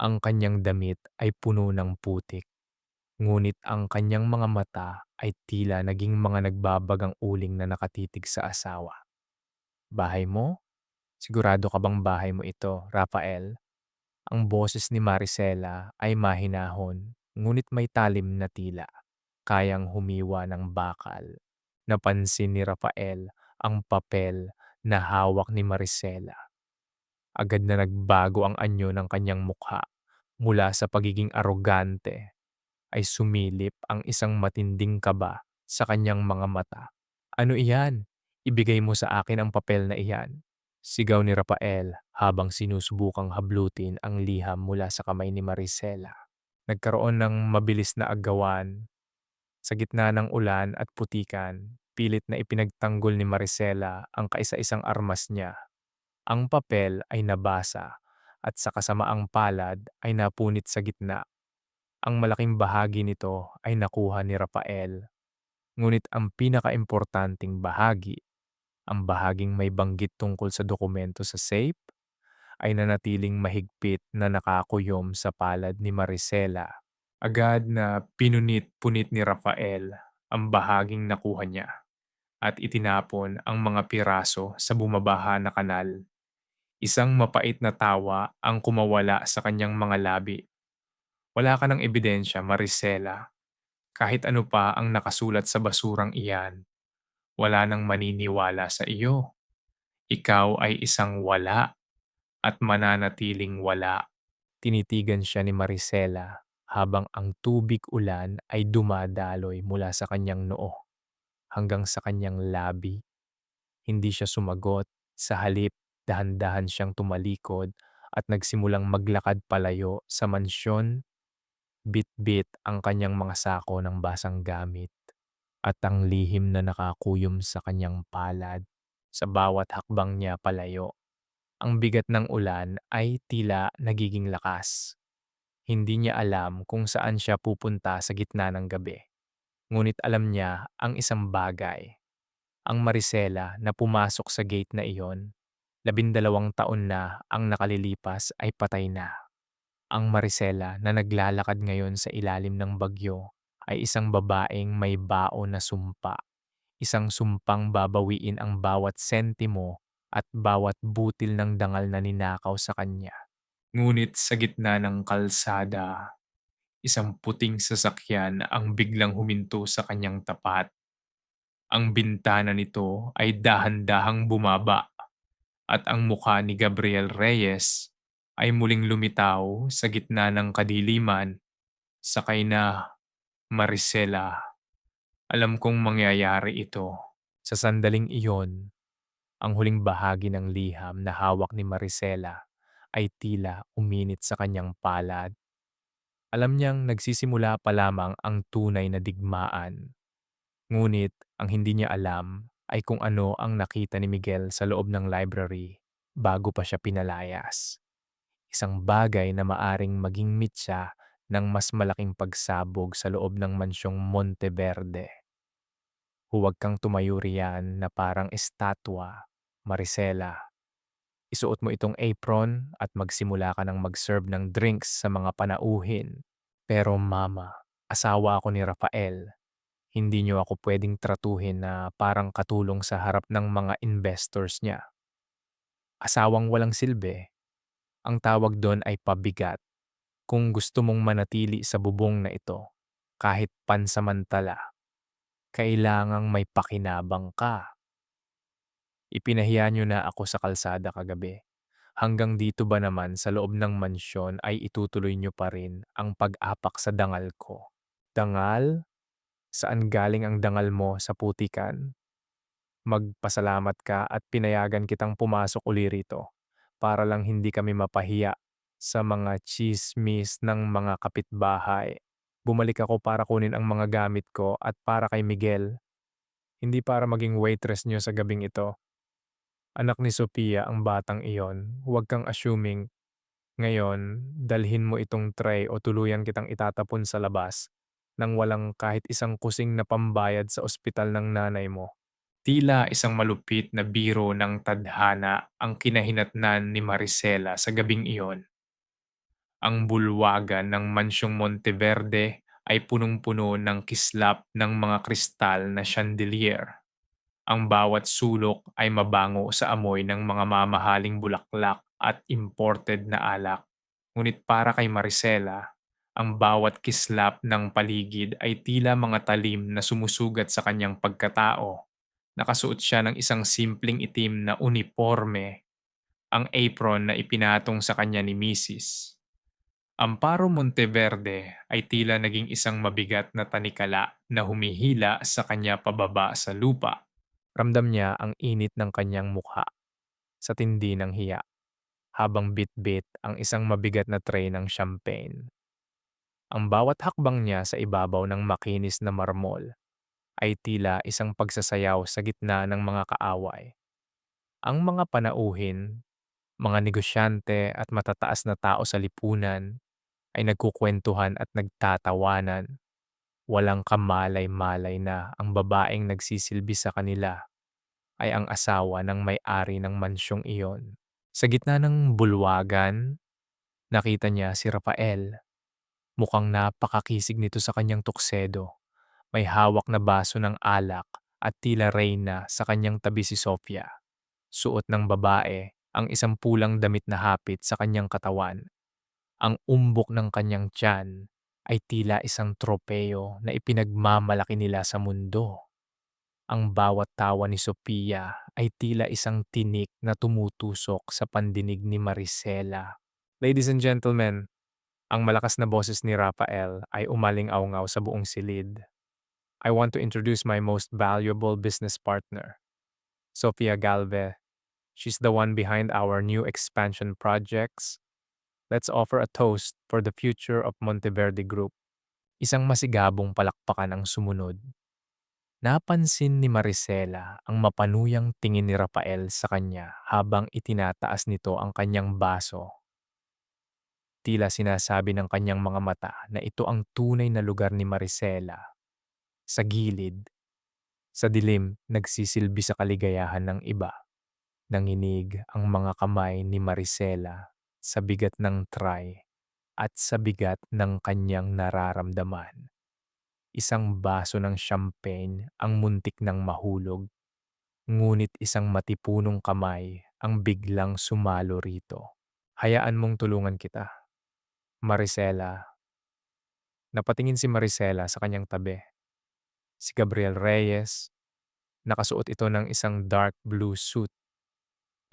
Ang kanyang damit ay puno ng putik. Ngunit ang kanyang mga mata ay tila naging mga nagbabagang uling na nakatitig sa asawa. Bahay mo? Sigurado ka bang bahay mo ito, Rafael? Ang boses ni Maricela ay mahinahon, ngunit may talim na tila, kayang humiwa ng bakal. Napansin ni Rafael ang papel na hawak ni Maricela. Agad na nagbago ang anyo ng kanyang mukha. Mula sa pagiging arogante ay sumilip ang isang matinding kaba sa kanyang mga mata. Ano iyan? Ibigay mo sa akin ang papel na iyan. Sigaw ni Rafael habang sinusubukang hablutin ang liham mula sa kamay ni Maricela. Nagkaroon ng mabilis na agawan. Sa gitna ng ulan at putikan, pilit na ipinagtanggol ni Maricela ang kaisa-isang armas niya. Ang papel ay nabasa at sa kasamaang palad ay napunit sa gitna. Ang malaking bahagi nito ay nakuha ni Rafael. Ngunit ang pinakaimportanting bahagi, ang bahaging may banggit tungkol sa dokumento sa safe, ay nanatiling mahigpit na nakakuyom sa palad ni Maricela. Agad na pinunit-punit ni Rafael ang bahaging nakuha niya at itinapon ang mga piraso sa bumabaha na kanal. Isang mapait na tawa ang kumawala sa kanyang mga labi. Wala ka ng ebidensya, Maricela. Kahit ano pa ang nakasulat sa basurang iyan, wala nang maniniwala sa iyo. Ikaw ay isang wala at mananatiling wala. Tinitigan siya ni Maricela habang ang tubig ulan ay dumadaloy mula sa kanyang noo hanggang sa kanyang labi. Hindi siya sumagot. Sa halip, dahan-dahan siyang tumalikod at nagsimulang maglakad palayo sa mansyon. Bit-bit ang kanyang mga sako ng basang gamit. at ang lihim na nakakuyom sa kanyang palad sa bawat hakbang niya palayo. Ang bigat ng ulan ay tila nagiging lakas. Hindi niya alam kung saan siya pupunta sa gitna ng gabi. Ngunit alam niya ang isang bagay. Ang Marisela na pumasok sa gate na iyon, 12 taon na ang nakalilipas ay patay na. Ang Marisela na naglalakad ngayon sa ilalim ng bagyo ay isang babaeng may baon na sumpa. Isang sumpang babawiin ang bawat sentimo at bawat butil ng dangal na ninakaw sa kanya. Ngunit sa gitna ng kalsada, isang puting sasakyan ang biglang huminto sa kanyang tapat. Ang bintana nito ay dahan-dahang bumaba at ang mukha ni Gabriel Reyes ay muling lumitaw sa gitna ng kadiliman. Sakay na, Marisela. Alam kong mangyayari ito. Sa sandaling iyon, ang huling bahagi ng liham na hawak ni Marisela ay tila uminit sa kanyang palad. Alam niyang nagsisimula pa lamang ang tunay na digmaan. Ngunit ang hindi niya alam ay kung ano ang nakita ni Miguel sa loob ng library bago pa siya pinalayas. Isang bagay na maaring maging mitya ng mas malaking pagsabog sa loob ng mansyong Monteverde. Huwag kang tumayo riyan na parang estatwa, Marisela. Isuot mo itong apron at magsimula ka ng mag-serve ng drinks sa mga panauhin. Pero mama, asawa ako ni Rafael. Hindi niyo ako pwedeng tratuhin na parang katulong sa harap ng mga investors niya. Asawang walang silbi. Ang tawag doon ay pabigat. Kung gusto mong manatili sa bubong na ito, kahit pansamantala, kailangang may pakinabang ka. Ipinahiya niyo na ako sa kalsada kagabi. Hanggang dito ba naman sa loob ng mansyon ay itutuloy niyo pa rin ang pag-apak sa dangal ko? Dangal? Saan galing ang dangal mo sa putikan? Magpasalamat ka at pinayagan kitang pumasok uli rito para lang hindi kami mapahiya sa mga tsismis ng mga kapitbahay. Bumalik ako para kunin ang mga gamit ko at para kay Miguel, hindi para maging waitress niyo sa gabing ito. Anak ni Sophia ang batang iyon, huwag kang assuming. Ngayon, dalhin mo itong tray o tuluyan kitang itatapon sa labas nang walang kahit isang kusing na pambayad sa ospital ng nanay mo. Tila isang malupit na biro ng tadhana ang kinahinatnan ni Marisela sa gabing iyon. Ang bulwagan ng Mansyong Monteverde ay punong-puno ng kislap ng mga kristal na chandelier. Ang bawat sulok ay mabango sa amoy ng mga mamahaling bulaklak at imported na alak. Ngunit para kay Marisela, ang bawat kislap ng paligid ay tila mga talim na sumusugat sa kanyang pagkatao. Nakasuot siya ng isang simpleng itim na uniforme, ang apron na ipinatong sa kanya ni Mrs. Amparo Monteverde ay tila naging isang mabigat na tanikala na humihila sa kanya pababa sa lupa. Ramdam niya ang init ng kanyang mukha sa tindi ng hiya habang bit-bit ang isang mabigat na tray ng champagne. Ang bawat hakbang niya sa ibabaw ng makinis na marmol ay tila isang pagsasayaw sa gitna ng mga kaaway. Ang mga panauhin, mga negosyante at matataas na tao sa lipunan ay nagkukwentuhan at nagtatawanan. Walang kamalay-malay na ang babaeng nagsisilbi sa kanila ay ang asawa ng may-ari ng mansyong iyon. Sa gitna ng bulwagan, nakita niya si Rafael. Mukhang napakakisig nito sa kanyang tuksedo. May hawak na baso ng alak at tila reyna sa kanyang tabi si Sofia. Suot ng babae ang isang pulang damit na hapit sa kanyang katawan. Ang umbok ng kanyang tiyan ay tila isang tropeo na ipinagmamalaki nila sa mundo. Ang bawat tawa ni Sophia ay tila isang tinik na tumutusok sa pandinig ni Marisela. Ladies and gentlemen, ang malakas na boses ni Rafael ay umaling-awngaw sa buong silid. I want to introduce my most valuable business partner, Sofia Galve. She's the one behind our new expansion projects. Let's offer a toast for the future of Monteverde Group. Isang masigabong palakpakan ang sumunod. Napansin ni Maricela ang mapanuyang tingin ni Rafael sa kanya habang itinataas nito ang kanyang baso. Tila sinasabi ng kanyang mga mata na ito ang tunay na lugar ni Maricela. Sa gilid, sa dilim, nagsisilbi sa kaligayahan ng iba. Nanginig ang mga kamay ni Maricela sa bigat ng try at sa bigat ng kanyang nararamdaman. Isang baso ng champagne ang muntik ng mahulog, ngunit isang matipunong kamay ang biglang sumalo rito. Hayaan mong tulungan kita, Maricela. Napatingin si Maricela sa kanyang tabi. Si Gabriel Reyes, nakasuot ito ng isang dark blue suit.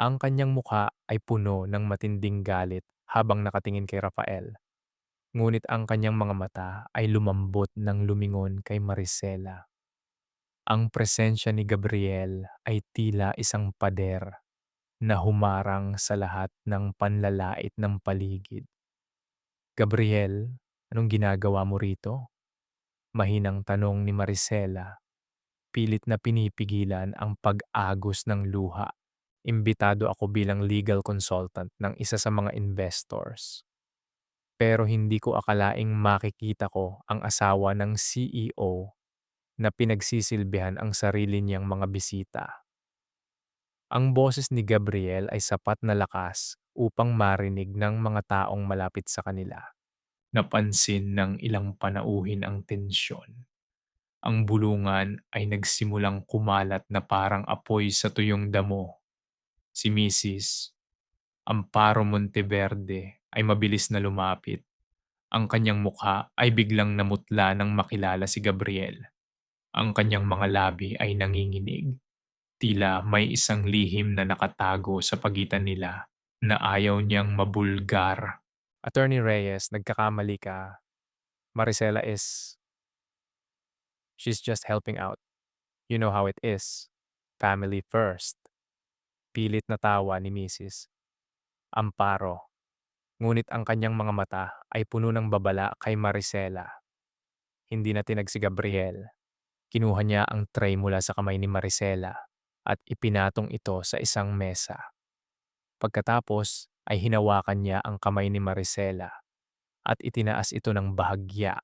Ang kanyang mukha ay puno ng matinding galit habang nakatingin kay Rafael. Ngunit ang kanyang mga mata ay lumambot ng lumingon kay Maricela. Ang presensya ni Gabriel ay tila isang pader na humarang sa lahat ng panlalait ng paligid. Gabriel, anong ginagawa mo rito? Mahinang tanong ni Maricela, pilit na pinipigilan ang pag-agos ng luha. Imbitado ako bilang legal consultant ng isa sa mga investors. Pero hindi ko akalaing makikita ko ang asawa ng CEO na pinagsisilbihan ang sarili niyang mga bisita. Ang boses ni Gabriel ay sapat na lakas upang marinig ng mga taong malapit sa kanila. Napansin ng ilang panauhin ang tensyon. Ang bulungan ay nagsimulang kumalat na parang apoy sa tuyong damo. Si Mrs. Amparo Monteverde ay mabilis na lumapit. Ang kanyang mukha ay biglang namutla nang makilala si Gabriel. Ang kanyang mga labi ay nanginginig. Tila may isang lihim na nakatago sa pagitan nila na ayaw niyang mabulgar. Attorney Reyes, nagkakamali ka. Maricela she's just helping out. You know how it is. Family first. Pilit na tawa ni Mrs. Amparo. Ngunit ang kanyang mga mata ay puno ng babala kay Maricela. Hindi na tinag si Gabriel. Kinuha niya ang tray mula sa kamay ni Maricela at ipinatong ito sa isang mesa. Pagkatapos ay hinawakan niya ang kamay ni Maricela at itinaas ito ng bahagya,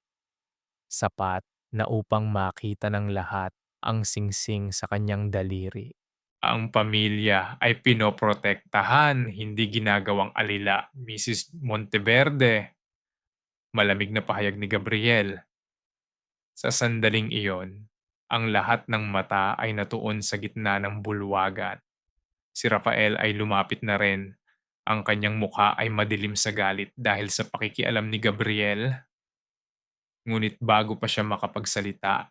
sapat na upang makita ng lahat ang singsing sa kanyang daliri. Ang pamilya ay pinoprotektahan, hindi ginagawang alila, Mrs. Monteverde. Malamig na pahayag ni Gabriel. Sa sandaling iyon, ang lahat ng mata ay natuon sa gitna ng bulwagan. Si Rafael ay lumapit na rin. Ang kanyang mukha ay madilim sa galit dahil sa pakikialam ni Gabriel. Ngunit bago pa siya makapagsalita,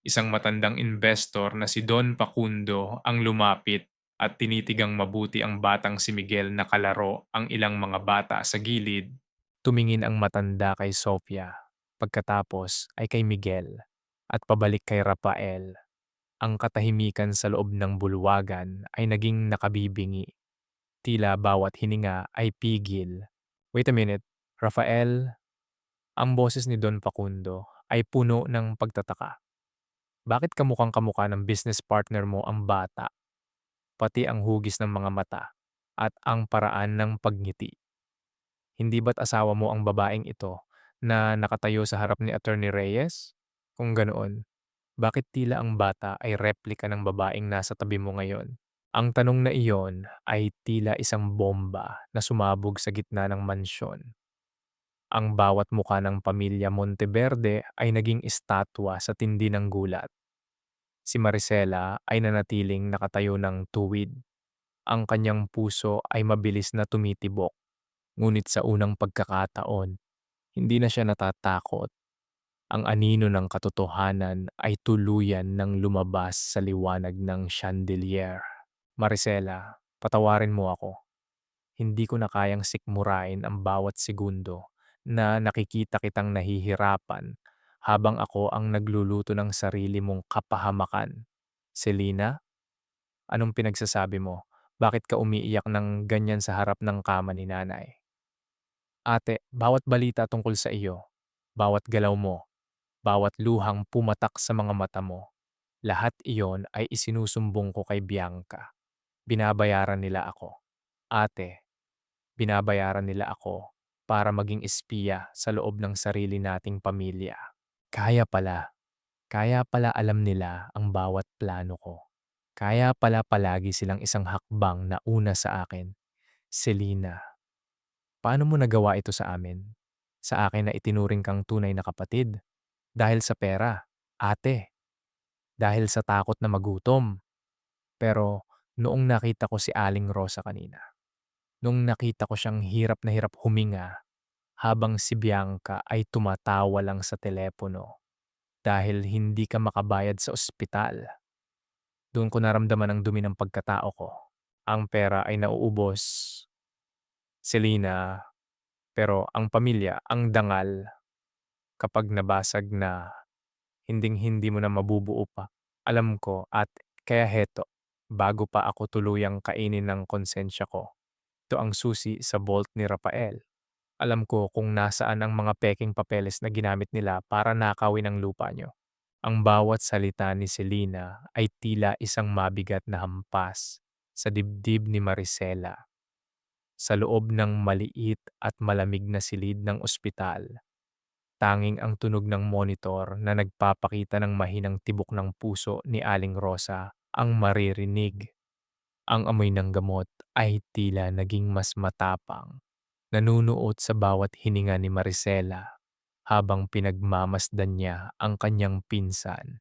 isang matandang investor na si Don Pacundo ang lumapit at tinitigang mabuti ang batang si Miguel na kalaro ang ilang mga bata sa gilid. Tumingin ang matanda kay Sofia, pagkatapos ay kay Miguel, at pabalik kay Rafael. Ang katahimikan sa loob ng bulwagan ay naging nakabibingi. Tila bawat hininga ay pigil. Wait a minute, Rafael, ang boses ni Don Facundo ay puno ng pagtataka. Bakit kamukhang-kamukha ng business partner mo ang bata, pati ang hugis ng mga mata at ang paraan ng pagngiti? Hindi ba't asawa mo ang babaeng ito na nakatayo sa harap ni Attorney Reyes? Kung ganoon, bakit tila ang bata ay replika ng babaeng nasa tabi mo ngayon? Ang tanong na iyon ay tila isang bomba na sumabog sa gitna ng mansyon. Ang bawat mukha ng pamilya Monteverde ay naging estatwa sa tindi ng gulat. Si Maricela ay nanatiling nakatayo ng tuwid. Ang kanyang puso ay mabilis na tumitibok. Ngunit sa unang pagkakataon, hindi na siya natatakot. Ang anino ng katotohanan ay tuluyan ng lumabas sa liwanag ng chandelier. Maricela, patawarin mo ako. Hindi ko na kayang sikmurain ang bawat segundo na nakikita kitang nahihirapan habang ako ang nagluluto ng sarili mong kapahamakan. Selena, anong pinagsasabi mo? Bakit ka umiiyak ng ganyan sa harap ng kama ni nanay? Ate, bawat balita tungkol sa iyo, bawat galaw mo, bawat luhang pumatak sa mga mata mo, Lahat iyon ay isinusumbong ko kay Bianca. Binabayaran nila ako. Ate, binabayaran nila ako para maging espiya sa loob ng sarili nating pamilya. Kaya pala, kaya pala alam nila ang bawat plano ko. Kaya pala palagi silang isang hakbang na una sa akin. Selena, paano mo nagawa ito sa amin? Sa akin na itinuring kang tunay na kapatid? Dahil sa pera? Ate, dahil sa takot na magutom? Pero noong nakita ko si Aling Rosa kanina, nung nakita ko siyang hirap na hirap huminga habang si Bianca ay tumatawa lang sa telepono dahil hindi ka makabayad sa ospital, doon ko naramdaman ang dumi ng pagkatao ko. Ang pera ay nauubos, Selena, pero ang pamilya, ang dangal, kapag nabasag na, hinding-hindi mo na mabubuo pa. Alam ko at kaya heto, bago pa ako tuluyang kainin ng konsensya ko, ito ang susi sa vault ni Rafael. Alam ko kung nasaan ang mga pekeng papeles na ginamit nila para nakawin ang lupa nyo. Ang bawat salita ni Selena ay tila isang mabigat na hampas sa dibdib ni Maricela. Sa loob ng maliit at malamig na silid ng ospital, tanging ang tunog ng monitor na nagpapakita ng mahinang tibok ng puso ni Aling Rosa ang maririnig. Ang amoy ng gamot ay tila naging mas matapang, nanunuot sa bawat hininga ni Maricela habang pinagmamasdan niya ang kanyang pinsan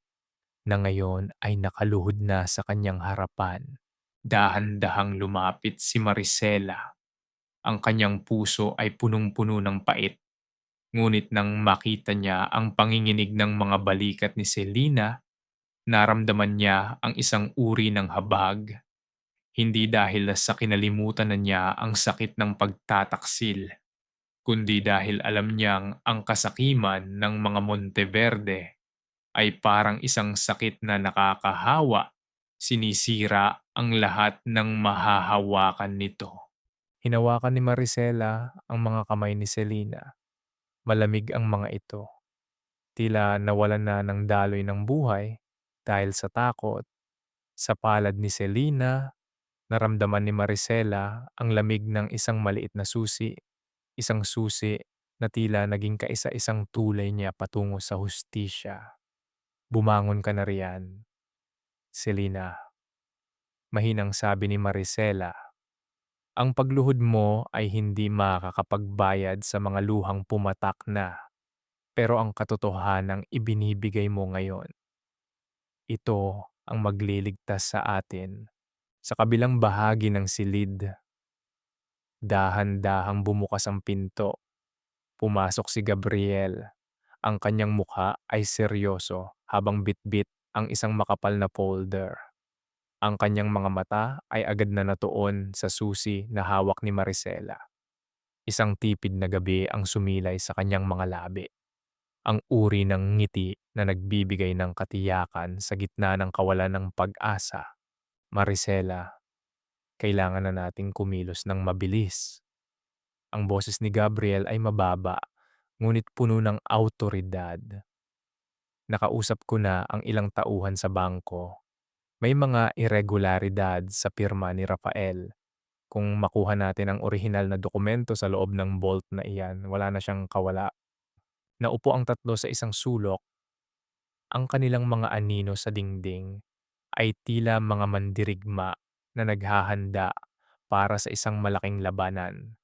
na ngayon ay nakaluhod na sa kanyang harapan. Dahan-dahang lumapit si Maricela. Ang kanyang puso ay punong-puno ng pait. Ngunit nang makita niya ang panginginig ng mga balikat ni Selena, naramdaman niya ang isang uri ng habag. Hindi dahil sa kinalimutan na niya ang sakit ng pagtataksil, kundi dahil alam niyang ang kasakiman ng mga Monteverde ay parang isang sakit na nakakahawa, sinisira ang lahat ng mahahawakan nito. Hinawakan ni Maricela ang mga kamay ni Selena. Malamig ang mga ito. Tila nawalan na ng daloy ng buhay dahil sa takot. Sa palad ni Selena, naramdaman ni Maricela ang lamig ng isang maliit na susi. Isang susi na tila naging kaisa-isang tulay niya patungo sa hustisya. Bumangon ka na riyan, Selena. Mahinang sabi ni Maricela. Ang pagluhod mo ay hindi makakapagbayad sa mga luhang pumatak na. Pero ang katotohanang ibinibigay mo ngayon, ito ang magliligtas sa atin. Sa kabilang bahagi ng silid, dahan-dahang bumukas ang pinto. Pumasok si Gabriel. Ang kanyang mukha ay seryoso habang bitbit ang isang makapal na folder. Ang kanyang mga mata ay agad na natuon sa susi na hawak ni Maricela. Isang tipid na gabi ang sumilay sa kanyang mga labi. Ang uri ng ngiti na nagbibigay ng katiyakan sa gitna ng kawalan ng pag-asa. Maricela, kailangan na nating kumilos ng mabilis. Ang boses ni Gabriel ay mababa, ngunit puno ng awtoridad. Nakausap ko na ang ilang tauhan sa bangko. May mga irregularidad sa pirma ni Rafael. Kung makuha natin ang orihinal na dokumento sa loob ng vault na iyan, wala na siyang kawala. Naupo ang tatlo sa isang sulok. Ang kanilang mga anino sa dingding ay tila mga mandirigma na naghahanda para sa isang malaking labanan.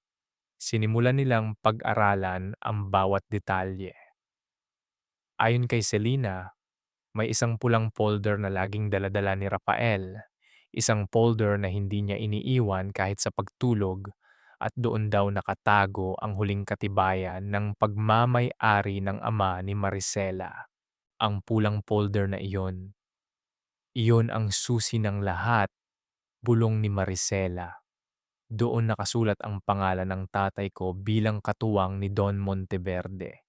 Sinimulan nilang pag-aralan ang bawat detalye. Ayon kay Selena, may isang pulang folder na laging daladala ni Rafael. Isang folder na hindi niya iniiwan kahit sa pagtulog, at doon daw nakatago ang huling katibayan ng pagmamay-ari ng ama ni Maricela. Ang pulang folder na iyon, iyon ang susi ng lahat, bulong ni Maricela. Doon nakasulat ang pangalan ng tatay ko bilang katuwang ni Don Monteverde.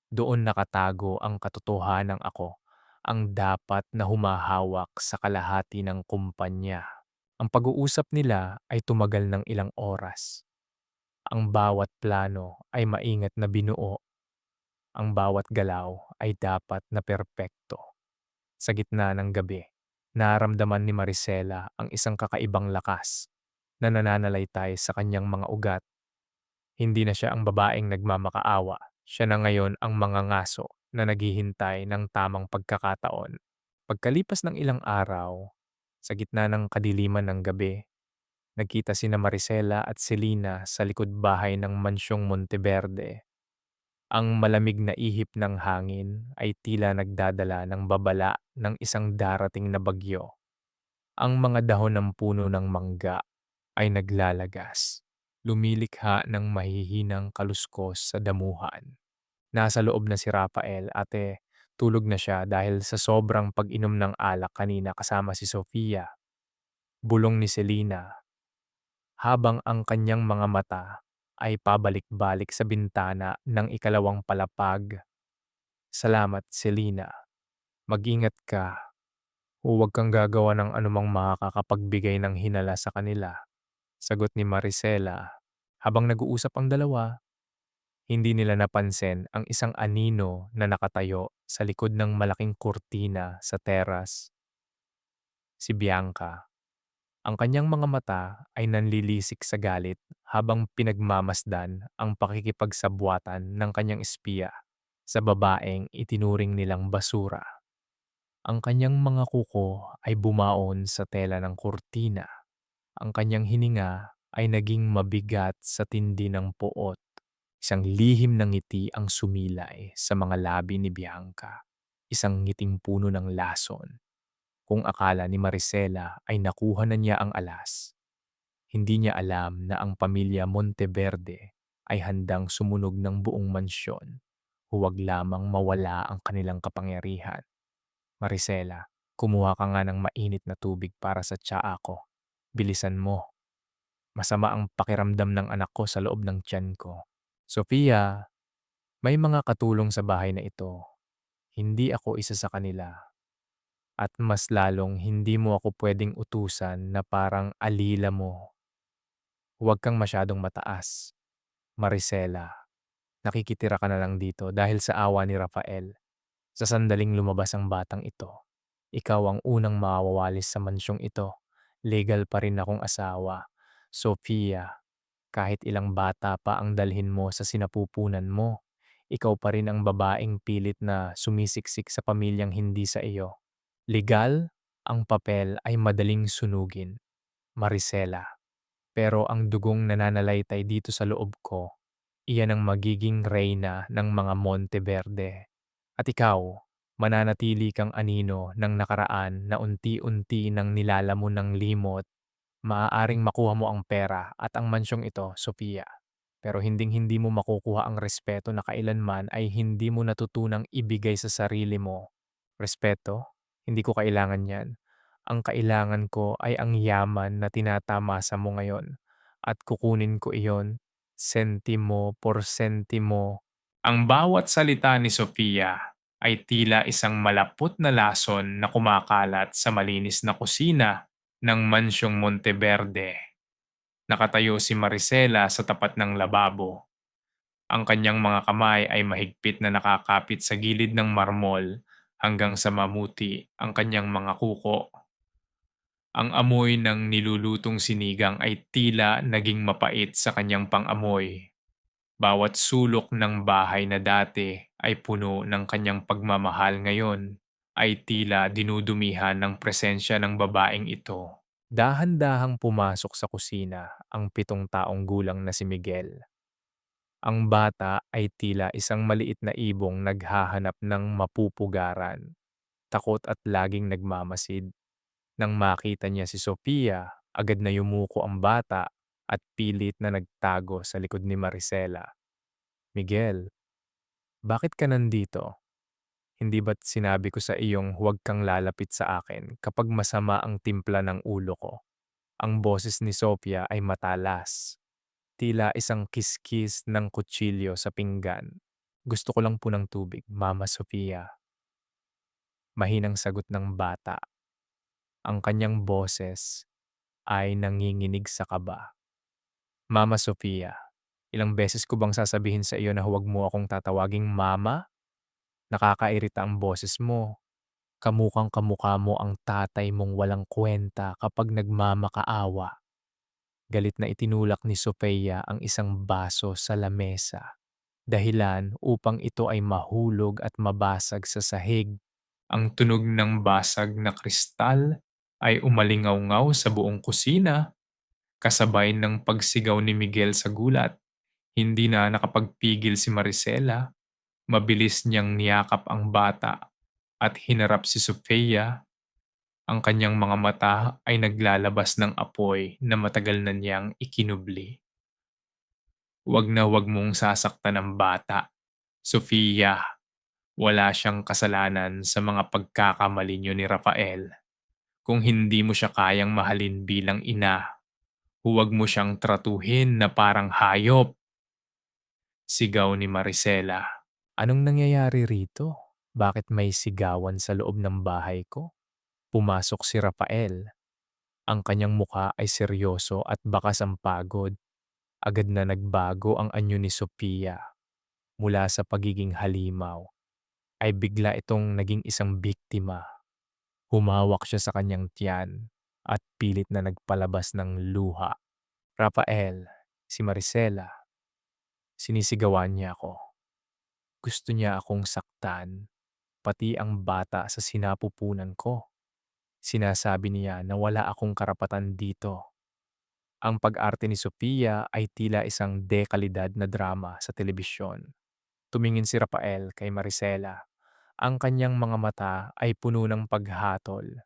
Doon nakatago ang katotohanang ako ang dapat na humahawak sa kalahati ng kumpanya. Ang pag-uusap nila ay tumagal ng ilang oras. Ang bawat plano ay maingat na binuo. Ang bawat galaw ay dapat na perpekto. Sa gitna ng gabi, naramdaman ni Maricela ang isang kakaibang lakas na nananalaytay sa kanyang mga ugat. Hindi na siya ang babaeng nagmamakaawa. Siya na ngayon ang mangangaso na naghihintay ng tamang pagkakataon. Pagkalipas ng ilang araw, sa gitna ng kadiliman ng gabi, nagkita sina Maricela at Selina sa likod bahay ng mansyong Monteverde. Ang malamig na ihip ng hangin ay tila nagdadala ng babala ng isang darating na bagyo. Ang mga dahon ng puno ng mangga ay naglalagas, lumilikha ng mahihinang kaluskos sa damuhan. Nasa loob na si Rafael ate, tulog na siya dahil sa sobrang pag-inom ng alak kanina kasama si Sofia. Bulong ni Selina habang ang kanyang mga mata ay pabalik-balik sa bintana ng ikalawang palapag. Salamat, Selina. Mag-ingat ka. Huwag kang gagawa ng anumang makakapagbigay ng hinala sa kanila. Sagot ni Maricela. Habang nag-uusap ang dalawa, hindi nila napansin ang isang anino na nakatayo sa likod ng malaking kurtina sa teras. Si Bianca. Ang kanyang mga mata ay nanlilisik sa galit habang pinagmamasdan ang pakikipagsabwatan ng kanyang espiya sa babaeng itinuring nilang basura. Ang kanyang mga kuko ay bumaon sa tela ng kurtina. Ang kanyang hininga ay naging mabigat sa tindi ng poot. Isang lihim na ngiti ang sumilay sa mga labi ni Bianca. Isang ngiting puno ng lason. Kung akala ni Maricela ay nakuha na niya ang alas, hindi niya alam na ang pamilya Monteverde ay handang sumunog ng buong mansyon. Huwag lamang mawala ang kanilang kapangyarihan. Maricela, kumuha ka nga ng mainit na tubig para sa tsaa ko. Bilisan mo. Masama ang pakiramdam ng anak ko sa loob ng tiyan ko. Sofia, may mga katulong sa bahay na ito. Hindi ako isa sa kanila. At mas lalong hindi mo ako pwedeng utusan na parang alila mo. Huwag kang masyadong mataas. Maricela, nakikitira ka na lang dito dahil sa awa ni Rafael. Sa sandaling lumabas ang batang ito, ikaw ang unang mawawalis sa mansyong ito. Legal pa rin akong asawa. Sofia, kahit ilang bata pa ang dalhin mo sa sinapupunan mo, ikaw pa rin ang babaeng pilit na sumisiksik sa pamilyang hindi sa iyo. Legal, ang papel ay madaling sunugin, Maricela. Pero ang dugong nananalaytay dito sa loob ko, iyan ang magiging reyna ng mga Monteverde. At ikaw, mananatili kang anino ng nakaraan na unti-unti nang nilalamon ng limot. Maaaring makuha mo ang pera at ang mansyong ito, Sofia. Pero hinding-hindi mo makukuha ang respeto na kailanman ay hindi mo natutunang ibigay sa sarili mo. Respeto? Hindi ko kailangan yan. Ang kailangan ko ay ang yaman na tinatamasa mo ngayon. At kukunin ko iyon, sentimo por sentimo. Ang bawat salita ni Sofia ay tila isang malapot na lason na kumakalat sa malinis na kusina ng mansyong Monteverde. Nakatayo si Maricela sa tapat ng lababo. Ang kanyang mga kamay ay mahigpit na nakakapit sa gilid ng marmol hanggang sa mamuti ang kanyang mga kuko. Ang amoy ng nilulutong sinigang ay tila naging mapait sa kanyang pang-amoy. Bawat sulok ng bahay na dati ay puno ng kanyang pagmamahal ngayon ay tila dinudumihan ng presensya ng babaeng ito. Dahan-dahang pumasok sa kusina ang 7 taong gulang na si Miguel. Ang bata ay tila isang maliit na ibong naghahanap ng mapupugaran, takot at laging nagmamasid. Nang makita niya si Sofia, agad na yumuko ang bata at pilit na nagtago sa likod ni Maricela. Miguel, bakit ka nandito? Hindi ba't sinabi ko sa iyong huwag kang lalapit sa akin kapag masama ang timpla ng ulo ko? Ang boses ni Sofia ay matalas. Tila isang kiskis ng kutsilyo sa pinggan. Gusto ko lang po ng tubig, Mama Sofia. Mahinang sagot ng bata. Ang kanyang boses ay nanginginig sa kaba. Mama Sofia, ilang beses ko bang sasabihin sa iyo na huwag mo akong tatawaging mama? Nakakairita ang boses mo. Kamukang kamukha mo ang tatay mong walang kwenta kapag nagmamakaawa. Galit na itinulak ni Sofia ang isang baso sa lamesa. Dahilan upang ito ay mahulog at mabasag sa sahig. Ang tunog ng basag na kristal ay umalingaw-ngaw sa buong kusina, kasabay ng pagsigaw ni Miguel sa gulat. Hindi na nakapagpigil si Maricela. Mabilis niyang niyakap ang bata at hinarap si Sofia. Ang kanyang mga mata ay naglalabas ng apoy na matagal na niyang ikinubli. Huwag na huwag mong sasaktan ang bata. Sofia, wala siyang kasalanan sa mga pagkakamali niyo ni Rafael. Kung hindi mo siya kayang mahalin bilang ina, huwag mo siyang tratuhin na parang hayop. Sigaw ni Maricela. Anong nangyayari rito? Bakit may sigawan sa loob ng bahay ko? Pumasok si Rafael. Ang kanyang muka ay seryoso at bakas ang pagod. Agad na nagbago ang anyo ni Sophia. Mula sa pagiging halimaw, ay bigla itong naging isang biktima. Humawak siya sa kanyang tiyan at pilit na nagpalabas ng luha. Rafael, si Maricela, sinisigawan niya ako. Gusto niya akong saktan, pati ang bata sa sinapupunan ko. Sinasabi niya na wala akong karapatan dito. Ang pag-arte ni Sofia ay tila isang dekalidad na drama sa telebisyon. Tumingin si Rafael kay Maricela. Ang kanyang mga mata ay puno ng paghatol.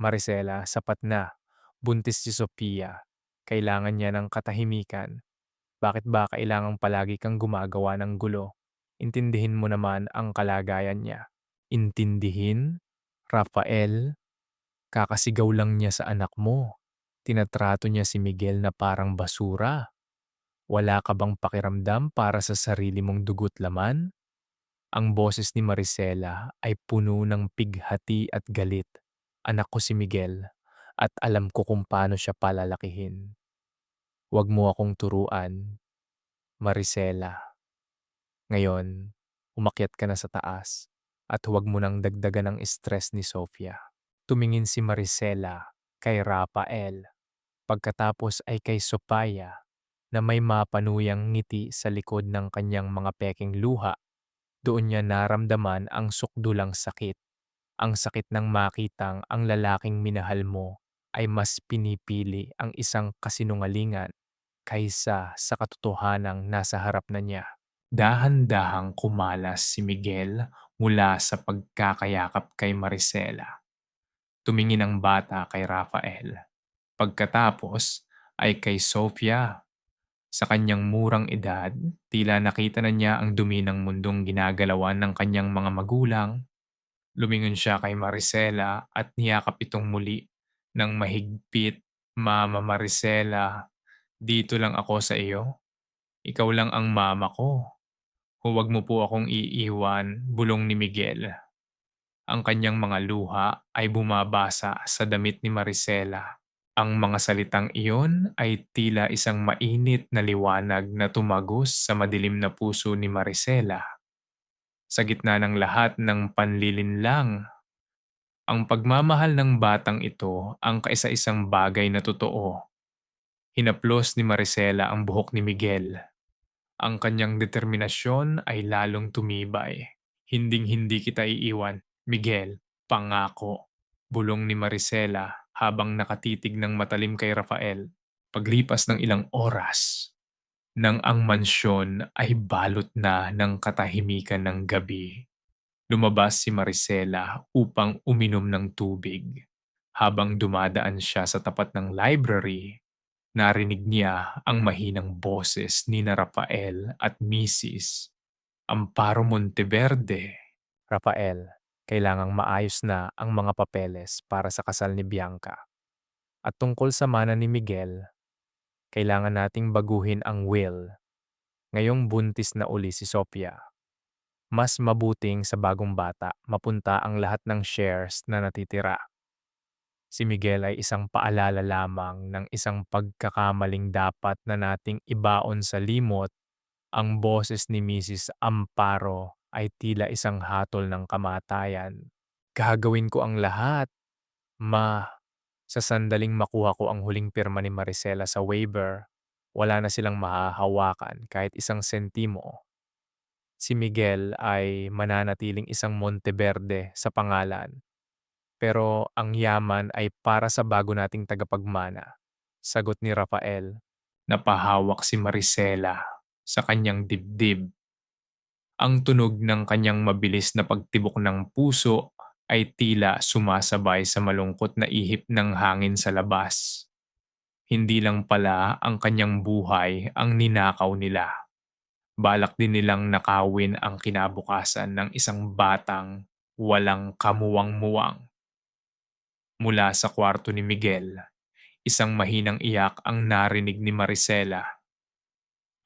Maricela, sapat na. Buntis si Sofia. Kailangan niya ng katahimikan. Bakit ba kailangang palagi kang gumagawa ng gulo? Intindihin mo naman ang kalagayan niya. Intindihin? Rafael, kakasigaw lang niya sa anak mo. Tinatrato niya si Miguel na parang basura. Wala ka bang pakiramdam para sa sarili mong dugo't laman? Ang boses ni Maricela ay puno ng pighati at galit. Anak ko si Miguel at alam ko kung paano siya palalakihin. Huwag mo akong turuan, Maricela. Ngayon, umakyat ka na sa taas at huwag mo nang dagdagan ang stress ni Sofia. Tumingin si Maricela kay Rafael. Pagkatapos ay kay Sophia na may mapanuyang ngiti sa likod ng kanyang mga peking luha. Doon niya naramdaman ang sukdulang sakit. Ang sakit ng makitang ang lalaking minahal mo ay mas pinipili ang isang kasinungalingan kaysa sa katotohanang nasa harap na niya. Dahan-dahang kumalas si Miguel mula sa pagkakayakap kay Maricela. Tumingin ang bata kay Rafael. Pagkatapos ay kay Sofia. Sa kanyang murang edad, tila nakita na niya ang dumi ng mundong ginagalawan ng kanyang mga magulang. Lumingon siya kay Maricela at niyakap itong muli ng mahigpit. Mama Maricela, dito lang ako sa iyo. Ikaw lang ang mama ko. Huwag mo po akong iiwan, bulong ni Miguel. Ang kanyang mga luha ay bumabasa sa damit ni Maricela. Ang mga salitang iyon ay tila isang mainit na liwanag na tumagos sa madilim na puso ni Maricela. Sa gitna ng lahat ng panlilinlang, ang pagmamahal ng batang ito ang kaisa-isang bagay na totoo. Hinaplos ni Maricela ang buhok ni Miguel. Ang kanyang determinasyon ay lalong tumibay. Hinding-hindi kita iiwan, Miguel, pangako. Bulong ni Maricela habang nakatitig ng matalim kay Rafael. Paglipas ng ilang oras, nang ang mansyon ay balot na ng katahimikan ng gabi, lumabas si Maricela upang uminom ng tubig. Habang dumadaan siya sa tapat ng library, narinig niya ang mahinang boses ni na Rafael at Mrs. Amparo Monteverde. Rafael, kailangang maayos na ang mga papeles para sa kasal ni Bianca. At tungkol sa mana ni Miguel, kailangan nating baguhin ang will. Ngayong buntis na uli si Sophia, mas mabuting sa bagong bata mapunta ang lahat ng shares na natitira. Si Miguel ay isang paalala lamang ng isang pagkakamaling dapat na nating ibaon sa limot. Ang boses ni Mrs. Amparo ay tila isang hatol ng kamatayan. Gagawin ko ang lahat, ma. Sa sandaling makuha ko ang huling pirma ni Maricela sa waiver, wala na silang mahahawakan kahit isang sentimo. Si Miguel ay mananatiling isang Monteverde sa pangalan, pero ang yaman ay para sa bago nating tagapagmana. Sagot ni Rafael. Napahawak si Maricela sa kanyang dibdib. Ang tunog ng kanyang mabilis na pagtibok ng puso ay tila sumasabay sa malungkot na ihip ng hangin sa labas. Hindi lang pala ang kanyang buhay ang ninakaw nila. Balak din nilang nakawin ang kinabukasan ng isang batang walang kamuwang-muwang. Mula sa kwarto ni Miguel, isang mahinang iyak ang narinig ni Maricela.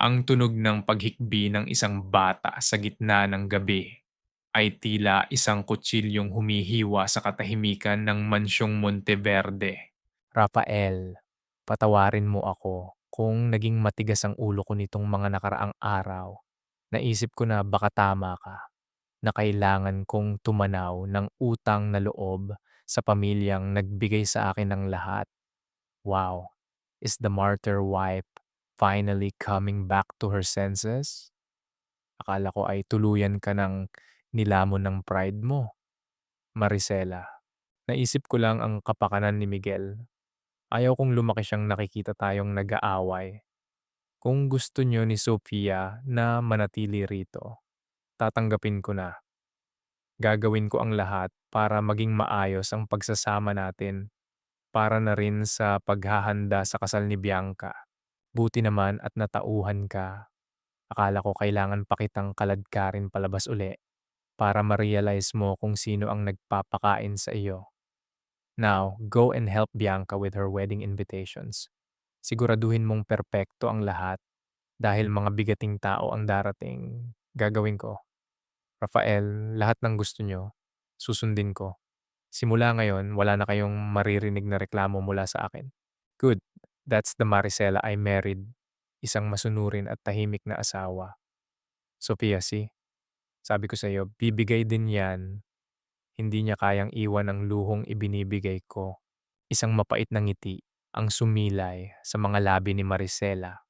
Ang tunog ng paghikbi ng isang bata sa gitna ng gabi ay tila isang kutsilyong humihiwa sa katahimikan ng mansyong Monteverde. Rafael, patawarin mo ako kung naging matigas ang ulo ko nitong mga nakaraang araw. Naisip ko na baka tama ka, na kailangan kong tumanaw ng utang na loob sa pamilyang nagbigay sa akin ng lahat. Wow, is the martyr wife finally coming back to her senses? Akala ko ay tuluyan ka ng nilamon ng pride mo, Maricela. Naisip ko lang ang kapakanan ni Miguel. Ayaw kong lumaki siyang nakikita tayong nag-aaway. Kung gusto niyo ni Sofia na manatili rito, tatanggapin ko na. Gagawin ko ang lahat para maging maayos ang pagsasama natin para na rin sa paghahanda sa kasal ni Bianca. Buti naman at natauhan ka. Akala ko kailangan pa kitang kaladkarin palabas uli para ma-realize mo kung sino ang nagpapakain sa iyo. Now, go and help Bianca with her wedding invitations. Siguraduhin mong perpekto ang lahat dahil mga bigating tao ang darating. Gagawin ko. Rafael, lahat ng gusto nyo, susundin ko. Simula ngayon, wala na kayong maririnig na reklamo mula sa akin. Good. That's the Maricela I married. Isang masunurin at tahimik na asawa. Sophia, see? Sabi ko sa iyo, bibigay din yan. Hindi niya kayang iwan ang luhong ibinibigay ko. Isang mapait na ngiti ang sumilay sa mga labi ni Maricela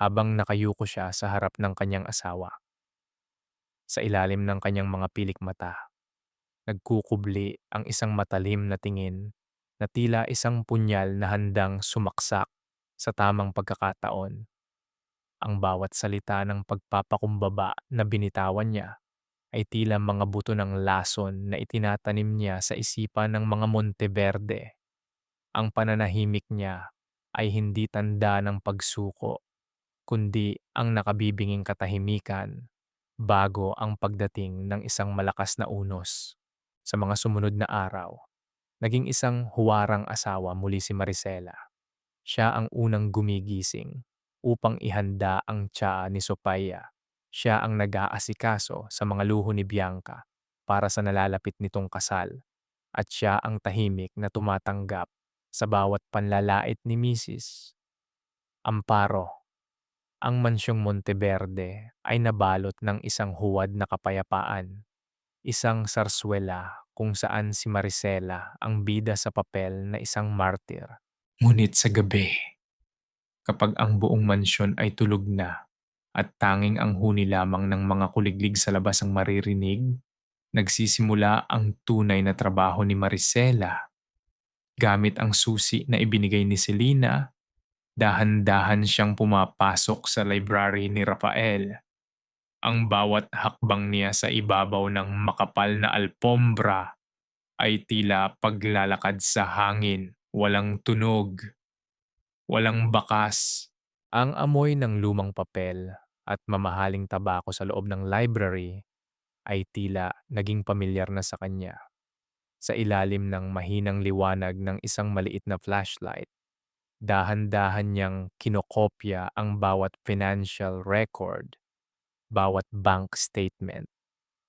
habang nakayuko siya sa harap ng kanyang asawa. Sa ilalim ng kanyang mga pilik mata, nagkukubli ang isang matalim na tingin na tila isang punyal na handang sumaksak sa tamang pagkakataon. Ang bawat salita ng pagpapakumbaba na binitawan niya ay tila mga buto ng lason na itinatanim niya sa isipan ng mga Monteverde. Ang pananahimik niya ay hindi tanda ng pagsuko, kundi ang nakabibinging katahimikan bago ang pagdating ng isang malakas na unos. Sa mga sumunod na araw, naging isang huwarang asawa muli si Maricela. Siya ang unang gumigising upang ihanda ang tsaa ni Sophia. Siya ang nag-aasikaso sa mga luho ni Bianca para sa nalalapit nitong kasal. At siya ang tahimik na tumatanggap sa bawat panlalait ni Mrs. Amparo. Ang mansyong Monteverde ay nabalot ng isang huwad na kapayapaan. Isang sarswela kung saan si Maricela ang bida sa papel na isang martir. Ngunit sa gabi, kapag ang buong mansyon ay tulog na at tanging ang huni lamang ng mga kuliglig sa labas ang maririnig, nagsisimula ang tunay na trabaho ni Maricela. Gamit ang susi na ibinigay ni Selena, dahan-dahan siyang pumapasok sa library ni Rafael. Ang bawat hakbang niya sa ibabaw ng makapal na alpombra ay tila paglalakad sa hangin, walang tunog, walang bakas. Ang amoy ng lumang papel at mamahaling tabako sa loob ng library ay tila naging pamilyar na sa kanya. Sa ilalim ng mahinang liwanag ng isang maliit na flashlight, dahan-dahan niyang kinokopya ang bawat financial record, bawat bank statement,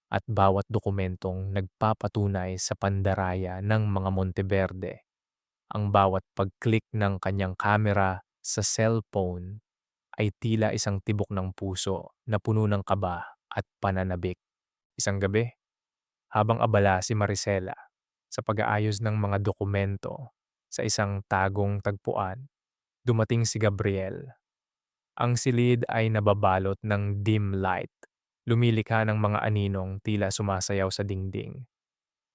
at bawat dokumentong nagpapatunay sa pandaraya ng mga Monteverde. Ang bawat pag-click ng kanyang kamera sa cellphone ay tila isang tibok ng puso na puno ng kaba at pananabik. Isang gabi, Habang abala si Maricela sa pag-aayos ng mga dokumento sa isang tagong tagpuan, dumating si Gabriel. Ang silid ay nababalot ng dim light, lumilikha ng mga aninong tila sumasayaw sa dingding.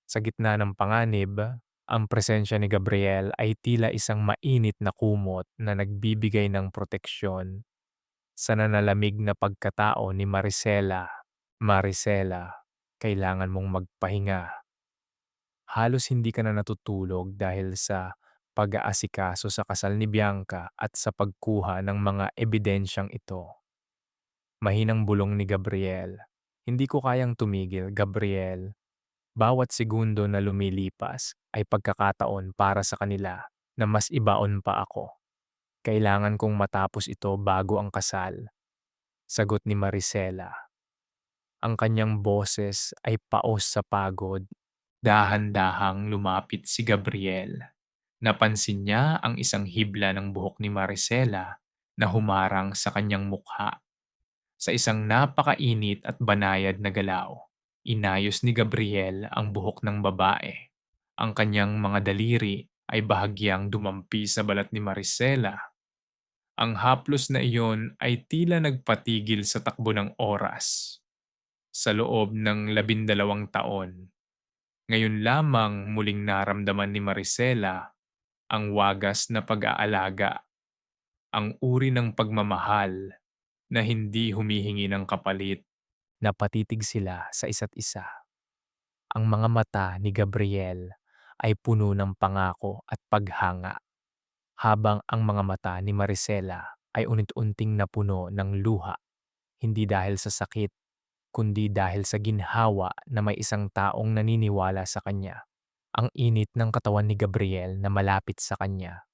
Sa gitna ng panganib, ang presensya ni Gabriel ay tila isang mainit na kumot na nagbibigay ng proteksyon sa nanalamig na pagkatao ni Maricela. Maricela, kailangan mong magpahinga. Halos hindi ka na natutulog dahil sa pag-aasikaso sa kasal ni Bianca at sa pagkuha ng mga ebidensyang ito. Mahinang bulong ni Gabriel. Hindi ko kayang tumigil, Gabriel. Bawat segundo na lumilipas ay pagkakataon para sa kanila na mas ibaon pa ako. Kailangan kong matapos ito bago ang kasal, sagot ni Maricela. Ang kanyang boses ay paos sa pagod. Dahan-dahang lumapit si Gabriel. Napansin niya ang isang hibla ng buhok ni Maricela na humarang sa kanyang mukha. Sa isang napakainit at banayad na galaw, inayos ni Gabriel ang buhok ng babae. Ang kanyang mga daliri ay bahagyang dumampi sa balat ni Maricela. Ang haplos na iyon ay tila nagpatigil sa takbo ng oras. Sa loob ng 12 taon, ngayon lamang muling naramdaman ni Maricela ang wagas na pag-aalaga, ang uri ng pagmamahal na hindi humihingi ng kapalit. Napatitig sila sa isa't isa. Ang mga mata ni Gabriel ay puno ng pangako at paghanga, habang ang mga mata ni Maricela ay unti-unting napuno ng luha, hindi dahil sa sakit, kundi dahil sa ginhawa na may isang taong naniniwala sa kanya. Ang init ng katawan ni Gabriel na malapit sa kanya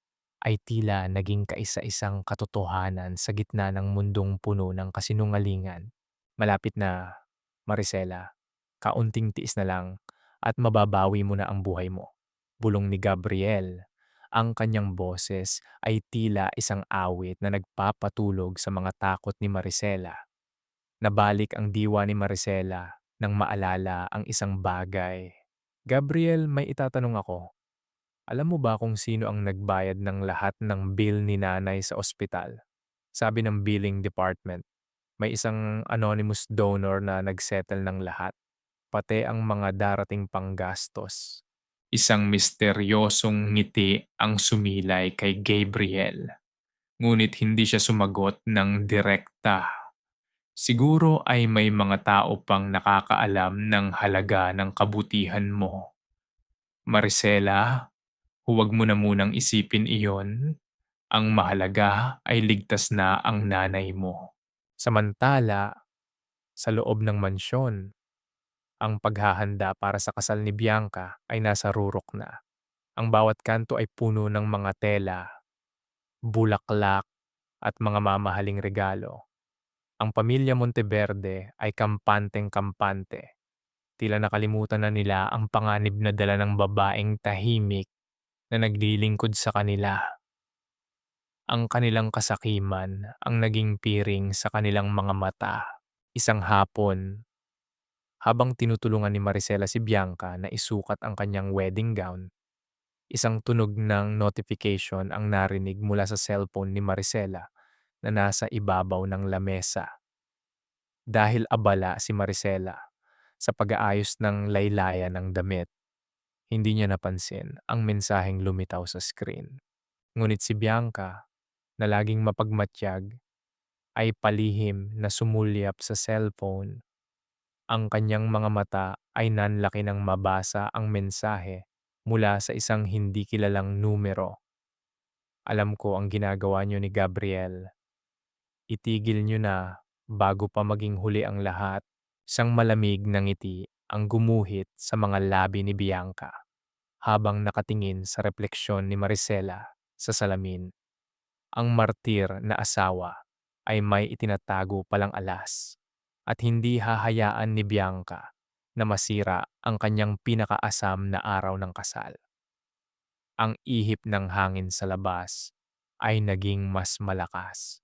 ay tila naging kaisa-isang katotohanan sa gitna ng mundong puno ng kasinungalingan. Malapit na, Maricela. Kaunting tiis na lang at mababawi mo na ang buhay mo. Bulong ni Gabriel. Ang kanyang boses ay tila isang awit na nagpapatulog sa mga takot ni Maricela. Nabalik ang diwa ni Maricela nang maalala ang isang bagay. Gabriel, may itatanong ako. Alam mo ba kung sino ang nagbayad ng lahat ng bill ni nanay sa ospital? Sabi ng billing department, may isang anonymous donor na nagsettle ng lahat, pati ang mga darating pang gastos. Isang misteryosong ngiti ang sumilay kay Gabriel, ngunit hindi siya sumagot ng direkta. Siguro ay may mga tao pang nakakaalam ng halaga ng kabutihan mo. Maricela, huwag mo na munang isipin iyon. Ang mahalaga ay ligtas na ang nanay mo. Samantala, sa loob ng mansyon, ang paghahanda para sa kasal ni Bianca ay nasa rurok na. Ang bawat kanto ay puno ng mga tela, bulaklak at mga mamahaling regalo. Ang pamilya Monteverde ay kampanteng-kampante. Tila nakalimutan na nila ang panganib na dala ng babaeng tahimik na naglilingkod sa kanila. Ang kanilang kasakiman ang naging piring sa kanilang mga mata. Isang hapon, habang tinutulungan ni Maricela si Bianca na isukat ang kanyang wedding gown, isang tunog ng notification ang narinig mula sa cellphone ni Maricela na nasa ibabaw ng lamesa. Dahil abala si Maricela sa pag-aayos ng laylayan ng damit, hindi niya napansin ang mensaheng lumitaw sa screen. Ngunit si Bianca, na laging mapagmatyag, ay palihim na sumulyap sa cellphone. Ang kanyang mga mata ay nanlaki ng mabasa ang mensahe mula sa isang hindi kilalang numero. Alam ko ang ginagawa niyo ni Gabriel. Itigil niyo na bago pa maging huli ang lahat. Isang malamig na ngiti ang gumuhit sa mga labi ni Bianca habang nakatingin sa refleksyon ni Maricela sa salamin. Ang martir na asawa ay may itinatago palang alas at hindi hahayaan ni Bianca na masira ang kanyang pinakaasam na araw ng kasal. Ang ihip ng hangin sa labas ay naging mas malakas.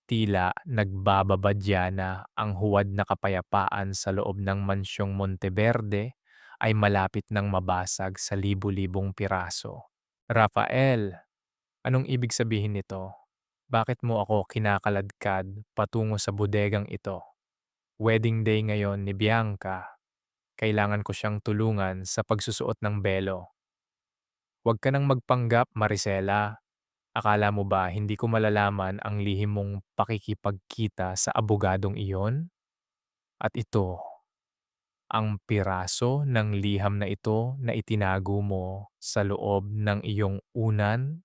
Tila nagbababadya na ang huwad na kapayapaan sa loob ng mansyong Monteverde ay malapit ng mabasag sa libu-libong piraso. Rafael, anong ibig sabihin nito? Bakit mo ako kinakaladkad patungo sa bodegang ito? Wedding day ngayon ni Bianca. Kailangan ko siyang tulungan sa pagsusuot ng belo. Huwag ka nang magpanggap, Maricela. Akala mo ba hindi ko malalaman ang lihim mong pakikipagkita sa abogadong iyon? At ito, ang piraso ng liham na ito na itinago mo sa loob ng iyong unan?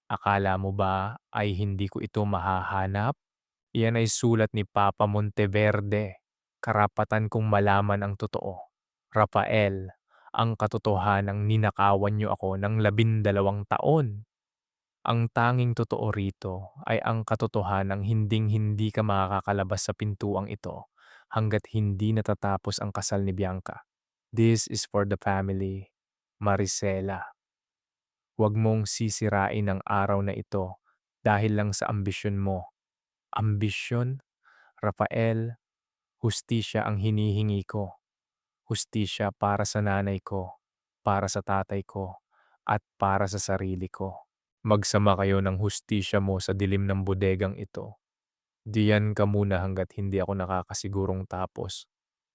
Akala mo ba ay hindi ko ito mahahanap? Iyan ay sulat ni Papa Monteverde. Karapatan kong malaman ang totoo. Rafael, ang katotohanang ninakawan niyo ako ng 12 taon. Ang tanging totoo rito ay ang katotohanang hinding-hindi ka makakakalabas sa pintuang ito hangga't hindi natatapos ang kasal ni Bianca. This is for the family, Maricela. Huwag mong sisirain ang araw na ito dahil lang sa ambisyon mo. Ambisyon? Rafael, hustisya ang hinihingi ko. Hustisya para sa nanay ko, para sa tatay ko, at para sa sarili ko. Magsama kayo ng hustisya mo sa dilim ng bodegang ito. Diyan ka muna hanggat hindi ako nakakasigurong tapos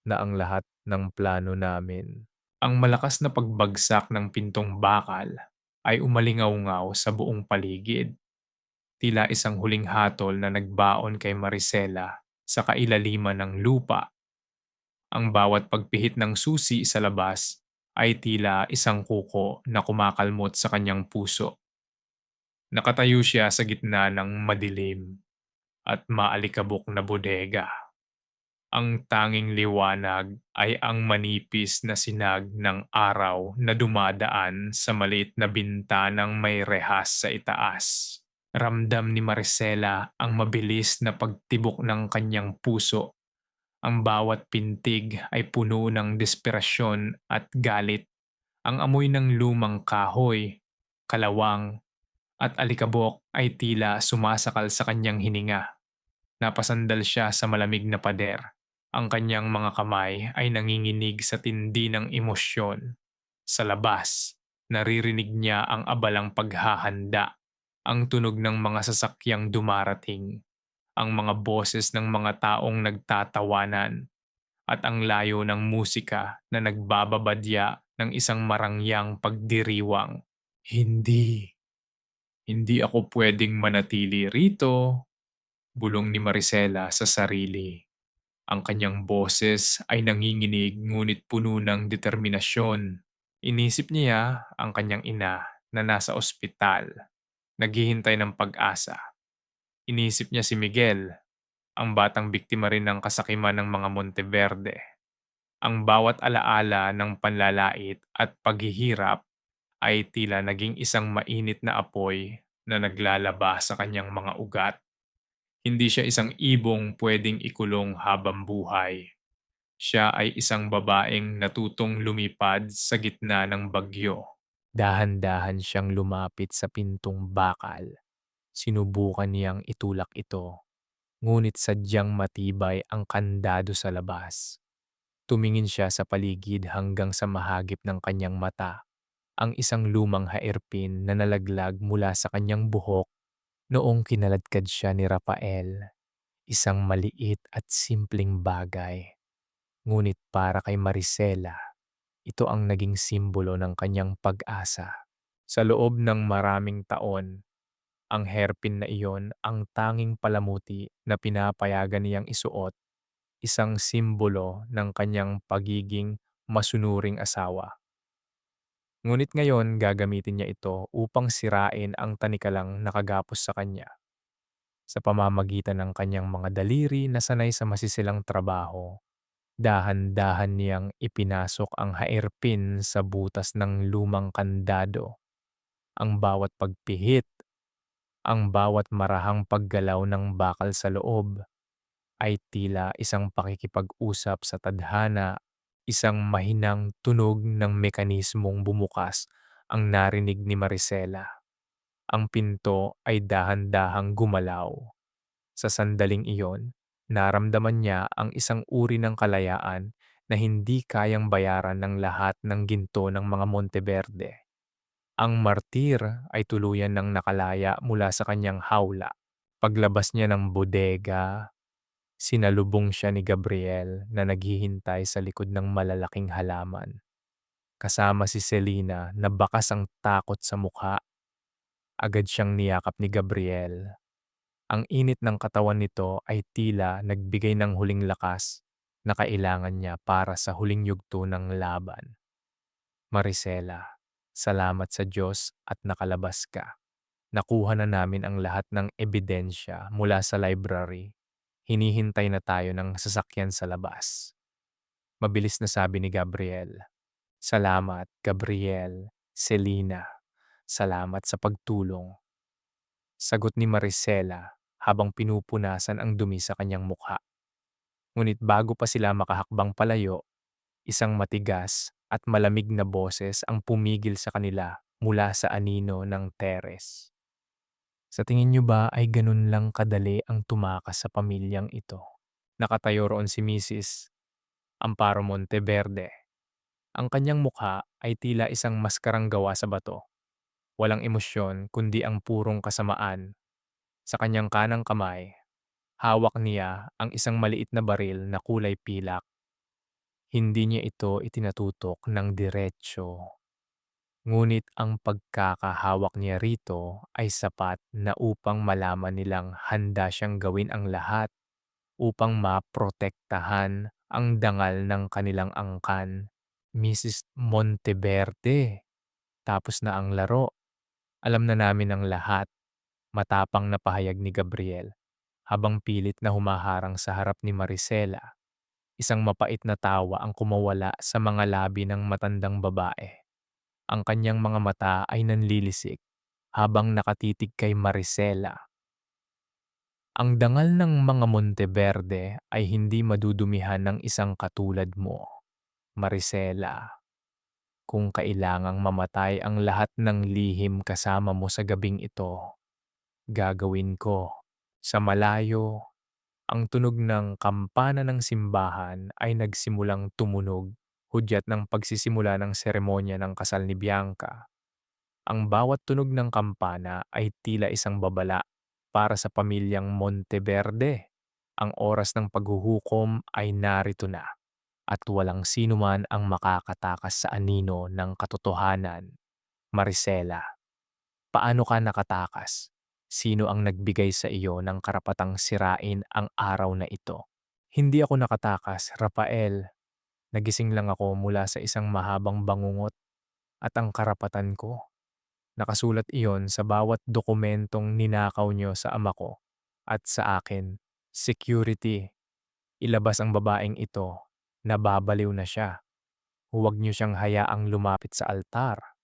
na ang lahat ng plano namin. Ang malakas na pagbagsak ng pintong bakal ay umalingaw-ngaw sa buong paligid. Tila isang huling hatol na nagbaon kay Maricela sa kailaliman ng lupa. Ang bawat pagpihit ng susi sa labas ay tila isang kuko na kumakalmot sa kanyang puso. Nakatayo siya sa gitna ng madilim at maalikabok na bodega. Ang tanging liwanag ay ang manipis na sinag ng araw na dumadaan sa maliit na bintanang may rehas sa itaas. Ramdam ni Maricela ang mabilis na pagtibok ng kanyang puso. Ang bawat pintig ay puno ng desperasyon at galit. Ang amoy ng lumang kahoy, kalawang, at alikabok ay tila sumasakal sa kanyang hininga. Napasandal siya sa malamig na pader. Ang kanyang mga kamay ay nanginginig sa tindi ng emosyon. Sa labas, naririnig niya ang abalang paghahanda, ang tunog ng mga sasakyang dumarating, ang mga boses ng mga taong nagtatawanan, at ang layo ng musika na nagbababadya ng isang marangyang pagdiriwang. Hindi, hindi ako pwedeng manatili rito, bulong ni Maricela sa sarili. Ang kanyang boses ay nanginginig ngunit puno ng determinasyon. Inisip niya ang kanyang ina na nasa ospital, naghihintay ng pag-asa. Inisip niya si Miguel, ang batang biktima rin ng kasakiman ng mga Monteverde. Ang bawat alaala ng panlalait at paghihirap ay tila naging isang mainit na apoy na naglalaba sa kanyang mga ugat. Hindi siya isang ibong pwedeng ikulong habang buhay. Siya ay isang babaeng natutong lumipad sa gitna ng bagyo. Dahan-dahan siyang lumapit sa pintong bakal. Sinubukan niyang itulak ito, ngunit sadyang matibay ang kandado sa labas. Tumingin siya sa paligid hanggang sa mahagip ng kanyang mata ang isang lumang hairpin na nalaglag mula sa kanyang buhok noong kinaladkad siya ni Rafael. Isang maliit at simpleng bagay. Ngunit para kay Maricela, ito ang naging simbolo ng kanyang pag-asa. Sa loob ng maraming taon, ang hairpin na iyon ang tanging palamuti na pinapayagan niyang isuot, isang simbolo ng kanyang pagiging masunuring asawa. Ngunit ngayon gagamitin niya ito upang sirain ang tanikalang nakagapos sa kanya. Sa pamamagitan ng kanyang mga daliri na sanay sa masisilang trabaho, dahan-dahan niyang ipinasok ang hairpin sa butas ng lumang kandado. Ang bawat pagpihit, ang bawat marahang paggalaw ng bakal sa loob ay tila isang pakikipag-usap sa tadhana, isang mahinang tunog ng mekanismong bumukas ang narinig ni Maricela. Ang pinto ay dahan-dahang gumalaw. Sa sandaling iyon, naramdaman niya ang isang uri ng kalayaan na hindi kayang bayaran ng lahat ng ginto ng mga Monteverde. Ang martir ay tuluyan ng nakalaya mula sa kanyang hawla. Paglabas niya ng bodega, sinalubong siya ni Gabriel na naghihintay sa likod ng malalaking halaman. Kasama si Selena na bakas ang takot sa mukha. Agad siyang niyakap ni Gabriel. Ang init ng katawan nito ay tila nagbigay ng huling lakas na kailangan niya para sa huling yugto ng laban. Maricela, salamat sa Diyos at nakalabas ka. Nakuha na namin ang lahat ng ebidensya mula sa library. Hinihintay na tayo ng sasakyan sa labas. Mabilis na sabi ni Gabriel. Salamat, Gabriel, Selina. Salamat sa pagtulong. Sagot ni Maricela habang pinupunasan ang dumi sa kanyang mukha. Ngunit bago pa sila makahakbang palayo, isang matigas at malamig na boses ang pumigil sa kanila mula sa anino ng teres. Sa tingin niyo ba ay ganun lang kadali ang tumakas sa pamilyang ito? Nakatayo roon si Mrs. Amparo Monteverde. Ang kanyang mukha ay tila isang maskarang gawa sa bato. Walang emosyon kundi ang purong kasamaan. Sa kanyang kanang kamay, hawak niya ang isang maliit na baril na kulay pilak. Hindi niya ito itinatutok ng diretsyo. Ngunit ang pagkakahawak niya rito ay sapat na upang malaman nilang handa siyang gawin ang lahat upang maprotektahan ang dangal ng kanilang angkan. Mrs. Monteverde, tapos na ang laro. Alam na namin ang lahat, matapang na pahayag ni Gabriel habang pilit na humaharang sa harap ni Maricela. Isang mapait na tawa ang kumawala sa mga labi ng matandang babae. Ang kanyang mga mata ay nanlilisik habang nakatitig kay Maricela. Ang dangal ng mga Monteverde ay hindi madudumihan ng isang katulad mo, Maricela. Kung kailangang mamatay ang lahat ng lihim kasama mo sa gabing ito, gagawin ko. Sa malayo, ang tunog ng kampana ng simbahan ay nagsimulang tumunog, hudyat ng pagsisimula ng seremonya ng kasal ni Bianca. Ang bawat tunog ng kampana ay tila isang babala para sa pamilyang Monteverde. Ang oras ng paghuhukom ay narito na at walang sinuman ang makakatakas sa anino ng katotohanan. Maricela, paano ka nakatakas? Sino ang nagbigay sa iyo ng karapatang sirain ang araw na ito? Hindi ako nakatakas, Rafael. Nagising lang ako mula sa isang mahabang bangungot at ang karapatan ko. Nakasulat iyon sa bawat dokumentong ninakaw niyo sa ama ko at sa akin. Security, ilabas ang babaeng ito. Nababaliw na siya. Huwag niyo siyang hayaang lumapit sa altar.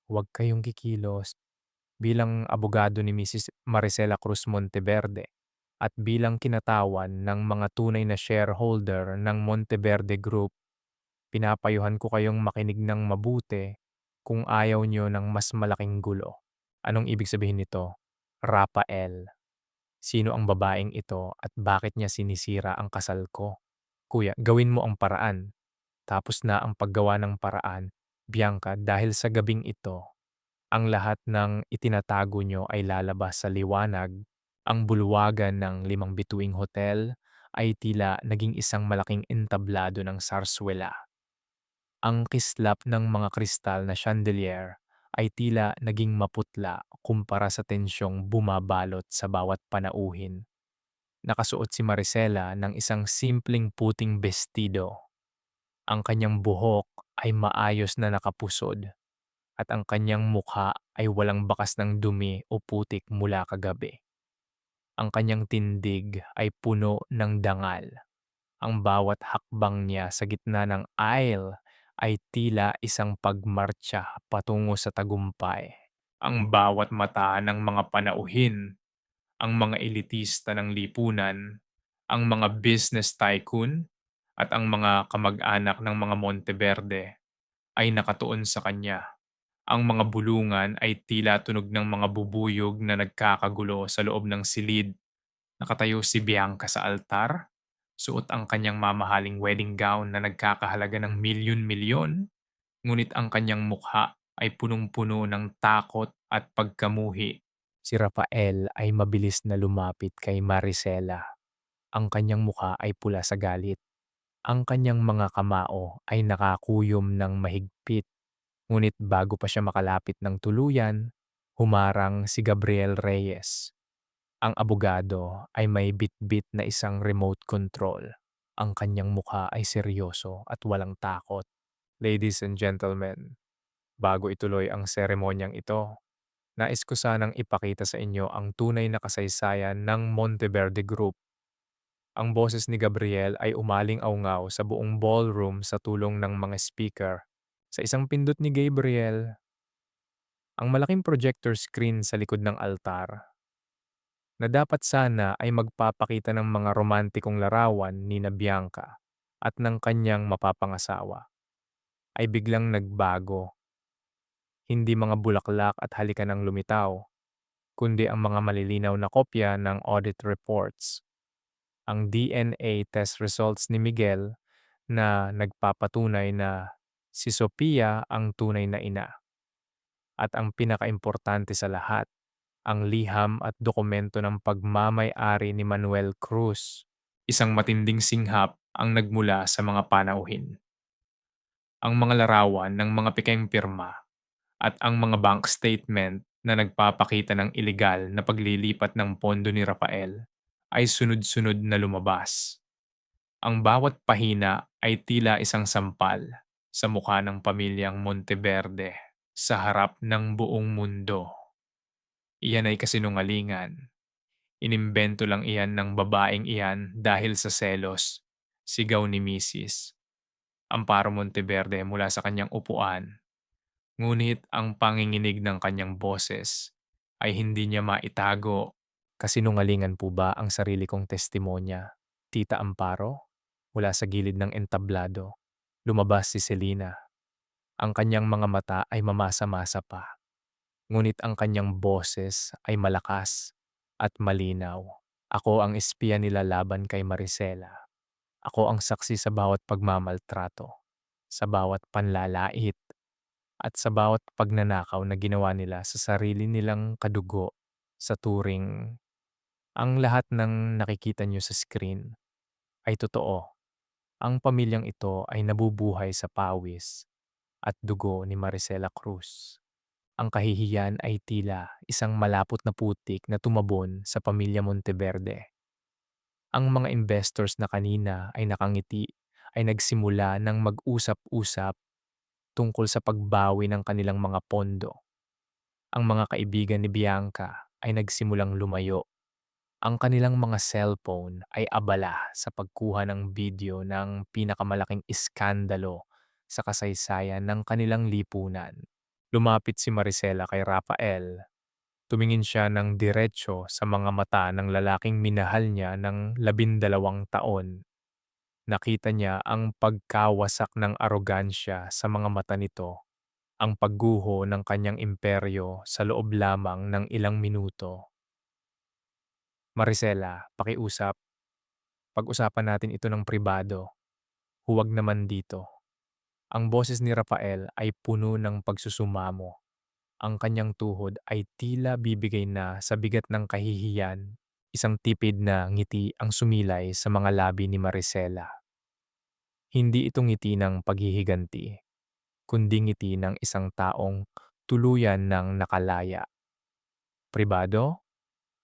Huwag kayong kikilos. Bilang abogado ni Mrs. Maricela Cruz Monteverde at bilang kinatawan ng mga tunay na shareholder ng Monteverde Group, pinapayuhan ko kayong makinig ng mabuti kung ayaw nyo ng mas malaking gulo. Anong ibig sabihin nito? Rafael. Sino ang babaeng ito at bakit niya sinisira ang kasal ko? Kuya, gawin mo ang paraan. Tapos na ang paggawa ng paraan, Bianca, dahil sa gabing ito, ang lahat ng itinatago nyo ay lalabas sa liwanag. Ang bulwagan ng Limang Bituing Hotel ay tila naging isang malaking entablado ng sarswela. Ang kislap ng mga kristal na chandelier ay tila naging maputla kumpara sa tensyong bumabalot sa bawat panauhin. Nakasuot si Maricela ng isang simpleng puting bestido. Ang kanyang buhok ay maayos na nakapusod at ang kanyang mukha ay walang bakas ng dumi o putik mula kagabi. Ang kanyang tindig ay puno ng dangal. Ang bawat hakbang niya sa gitna ng aisle ay tila isang pagmartsa patungo sa tagumpay. Ang bawat mata ng mga panauhin, ang mga elitista ng lipunan, ang mga business tycoon, at ang mga kamag-anak ng mga Monteverde ay nakatuon sa kanya. Ang mga bulungan ay tila tunog ng mga bubuyog na nagkakagulo sa loob ng silid. Nakatayo si Bianca sa altar, Suot ang kanyang mamahaling wedding gown na nagkakahalaga ng milyon-milyon, ngunit ang kanyang mukha ay punong-puno ng takot at pagkamuhi. Si Rafael ay mabilis na lumapit kay Maricela. Ang kanyang mukha ay pula sa galit. Ang kanyang mga kamao ay nakakuyom ng mahigpit. Ngunit bago pa siya makalapit ng tuluyan, humarang si Gabriel Reyes. Ang abogado ay may bitbit na isang remote control. Ang kanyang mukha ay seryoso at walang takot. Ladies and gentlemen, bago ituloy ang seremonyang ito, nais ko sanang ipakita sa inyo ang tunay na kasaysayan ng Monteverde Group. Ang boses ni Gabriel ay umaling-awngaw sa buong ballroom sa tulong ng mga speaker. Sa isang pindot ni Gabriel, ang malaking projector screen sa likod ng altar, na dapat sana ay magpapakita ng mga romantikong larawan ni na Bianca at ng kanyang mapapangasawa, ay biglang nagbago. Hindi mga bulaklak at halikan ang lumitaw, kundi ang mga malilinaw na kopya ng audit reports. Ang DNA test results ni Miguel na nagpapatunay na si Sophia ang tunay na ina. At ang pinakaimportante sa lahat, ang liham at dokumento ng pagmamay-ari ni Manuel Cruz. Isang matinding singhap ang nagmula sa mga panauhin. Ang mga larawan ng mga pikeng pirma at ang mga bank statement na nagpapakita ng ilegal na paglilipat ng pondo ni Rafael ay sunod-sunod na lumabas. Ang bawat pahina ay tila isang sampal sa mukha ng pamilyang Monteverde sa harap ng buong mundo. Iyan ay kasinungalingan. Inimbento lang iyan ng babaeng iyan dahil sa selos, sigaw ni Mrs. Amparo Monteverde mula sa kanyang upuan. Ngunit ang panginginig ng kanyang boses ay hindi niya maitago. Kasinungalingan po ba ang sarili kong testimonya, Tita Amparo? Mula sa gilid ng entablado, lumabas si Selena. Ang kanyang mga mata ay mamasa-masa pa, ngunit ang kanyang boses ay malakas at malinaw. Ako ang espiya nila laban kay Maricela. Ako ang saksi sa bawat pagmamaltrato, sa bawat panlalait, at sa bawat pagnanakaw na ginawa nila sa sarili nilang kadugo sa turing. Ang lahat ng nakikita niyo sa screen ay totoo. Ang pamilyang ito ay nabubuhay sa pawis at dugo ni Maricela Cruz. Ang kahihiyan ay tila isang malapot na putik na tumabon sa pamilya Monteverde. Ang mga investors na kanina ay nakangiti ay nagsimula ng mag-usap-usap tungkol sa pagbawi ng kanilang mga pondo. Ang mga kaibigan ni Bianca ay nagsimulang lumayo. Ang kanilang mga cellphone ay abala sa pagkuha ng video ng pinakamalaking iskandalo sa kasaysayan ng kanilang lipunan. Lumapit si Maricela kay Rafael. Tumingin siya ng diretso sa mga mata ng lalaking minahal niya ng 12 taon. Nakita niya ang pagkawasak ng arogansya sa mga mata nito, ang pagguho ng kanyang imperyo sa loob lamang ng ilang minuto. Maricela, pakiusap. Pag-usapan natin ito ng pribado. Huwag naman dito. Ang boses ni Rafael ay puno ng pagsusumamo. Ang kanyang tuhod ay tila bibigay na sa bigat ng kahihiyan. Isang tipid na ngiti ang sumilay sa mga labi ni Maricela. Hindi ito ngiti ng paghihiganti, kundi ngiti ng isang taong tuluyan ng nakalaya. Pribado?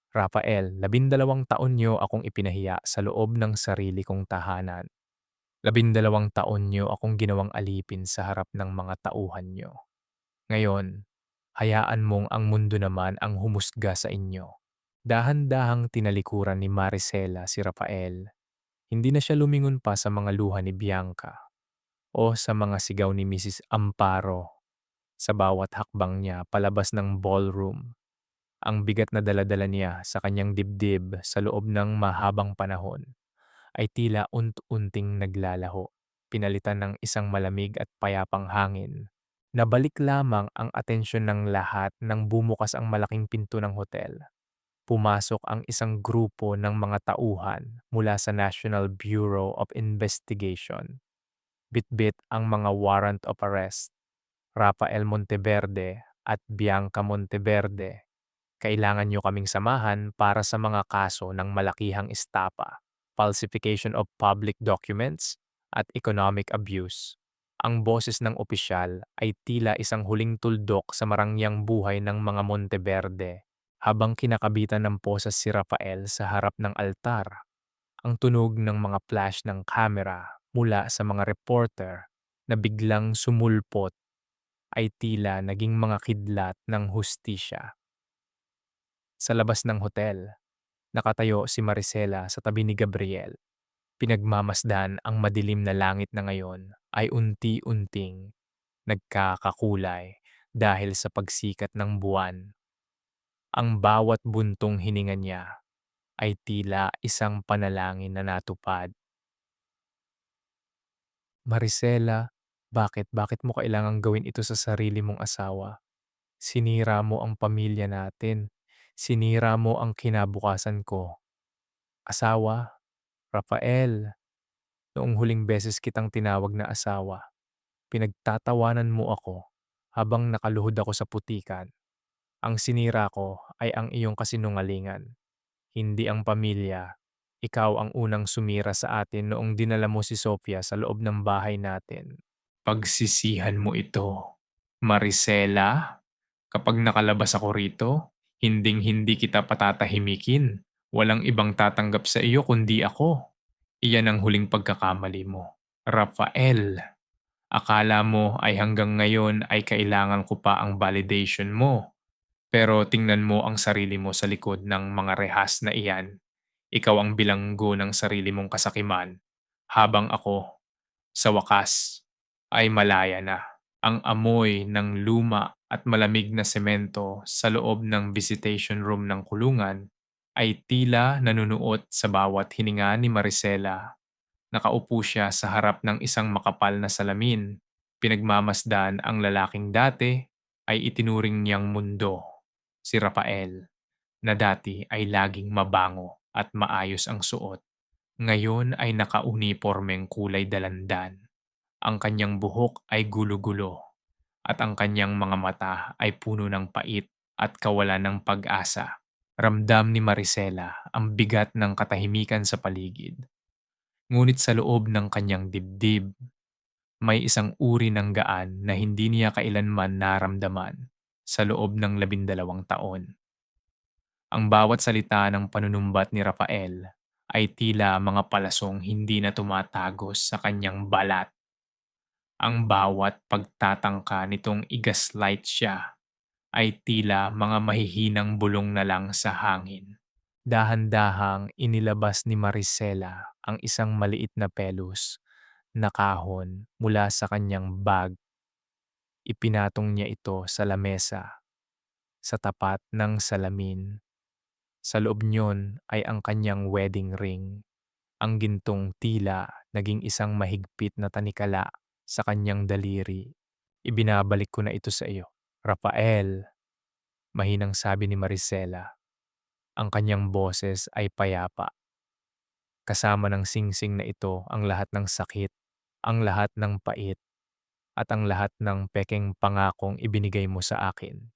Rafael, 12 taon niyo akong ipinahiya sa loob ng sarili kong tahanan. 12 taon niyo akong ginawang alipin sa harap ng mga tauhan niyo. Ngayon, hayaan mong ang mundo naman ang humusga sa inyo. Dahan-dahang tinalikuran ni Maricela si Rafael. Hindi na siya lumingon pa sa mga luha ni Bianca o sa mga sigaw ni Mrs. Amparo sa bawat hakbang niya palabas ng ballroom. Ang bigat na daladala niya sa kanyang dibdib sa loob ng mahabang panahon ay tila unti-unting naglalaho, pinalitan ng isang malamig at payapang hangin. Nabalik lamang ang atensyon ng lahat nang bumukas ang malaking pinto ng hotel. Pumasok ang isang grupo ng mga tauhan mula sa National Bureau of Investigation. Bitbit ang mga warrant of arrest. Rafael Monteverde at Bianca Monteverde. Kailangan nyo kaming samahan para sa mga kaso ng malakihang estapa, falsification of public documents, at economic abuse. Ang boses ng opisyal ay tila isang huling tuldok sa marangyang buhay ng mga Monteverde. Habang kinakabitan ng posas si Rafael sa harap ng altar, ang tunog ng mga flash ng kamera mula sa mga reporter na biglang sumulpot ay tila naging mga kidlat ng hustisya. Sa labas ng hotel, nakatayo si Maricela sa tabi ni Gabriel. Pinagmamasdan ang madilim na langit na ngayon ay unti-unting nagkakakulay dahil sa pagsikat ng buwan. Ang bawat buntong hininga niya ay tila isang panalangin na natupad. Maricela, bakit mo kailangang gawin ito sa sarili mong asawa? Sinira mo ang pamilya natin. Sinira mo ang kinabukasan ko. Asawa, Rafael, noong huling beses kitang tinawag na asawa, pinagtatawanan mo ako habang nakaluhod ako sa putikan. Ang sinira ko ay ang iyong kasinungalingan, hindi ang pamilya. Ikaw ang unang sumira sa atin noong dinala mo si Sofia sa loob ng bahay natin. Pagsisihan mo ito, Maricela. Kapag nakalabas ako rito, hinding-hindi kita patatahimikin. Walang ibang tatanggap sa iyo kundi ako. Iyan ang huling pagkakamali mo. Rafael, akala mo ay hanggang ngayon ay kailangan ko pa ang validation mo. Pero tingnan mo ang sarili mo sa likod ng mga rehas na iyan. Ikaw ang bilanggo ng sarili mong kasakiman. Habang ako, sa wakas, ay malaya na. Ang amoy ng luma at malamig na semento sa loob ng visitation room ng kulungan ay tila nanunuot sa bawat hininga ni Maricela. Nakaupo siya sa harap ng isang makapal na salamin. Pinagmamasdan ang lalaking dati ay itinuring niyang mundo, si Rafael, na dati ay laging mabango at maayos ang suot. Ngayon ay nakaunipormeng kulay dalandan. Ang kanyang buhok ay gulo-gulo at ang kanyang mga mata ay puno ng pait at kawalan ng pag-asa. Ramdam ni Maricela ang bigat ng katahimikan sa paligid. Ngunit sa loob ng kanyang dibdib, may isang uri ng gaan na hindi niya kailanman naramdaman sa loob ng 12 taon. Ang bawat salita ng panunumbat ni Rafael ay tila mga palasong hindi na tumatagos sa kanyang balat. Ang bawat pagtatangka nitong i-gaslight siya ay tila mga mahihinang bulong na lang sa hangin. Dahan-dahang inilabas ni Maricela ang isang maliit na pelus na kahon mula sa kanyang bag. Ipinatong niya ito sa lamesa, sa tapat ng salamin. Sa loob niyon ay ang kanyang wedding ring. Ang gintong tila naging isang mahigpit na tanikala sa kanyang daliri. Ibinabalik ko na ito sa iyo, Rafael, mahinang sabi ni Maricela. Ang kanyang boses ay payapa. Kasama ng singsing na ito ang lahat ng sakit, ang lahat ng pait, at ang lahat ng pekeng pangakong ibinigay mo sa akin.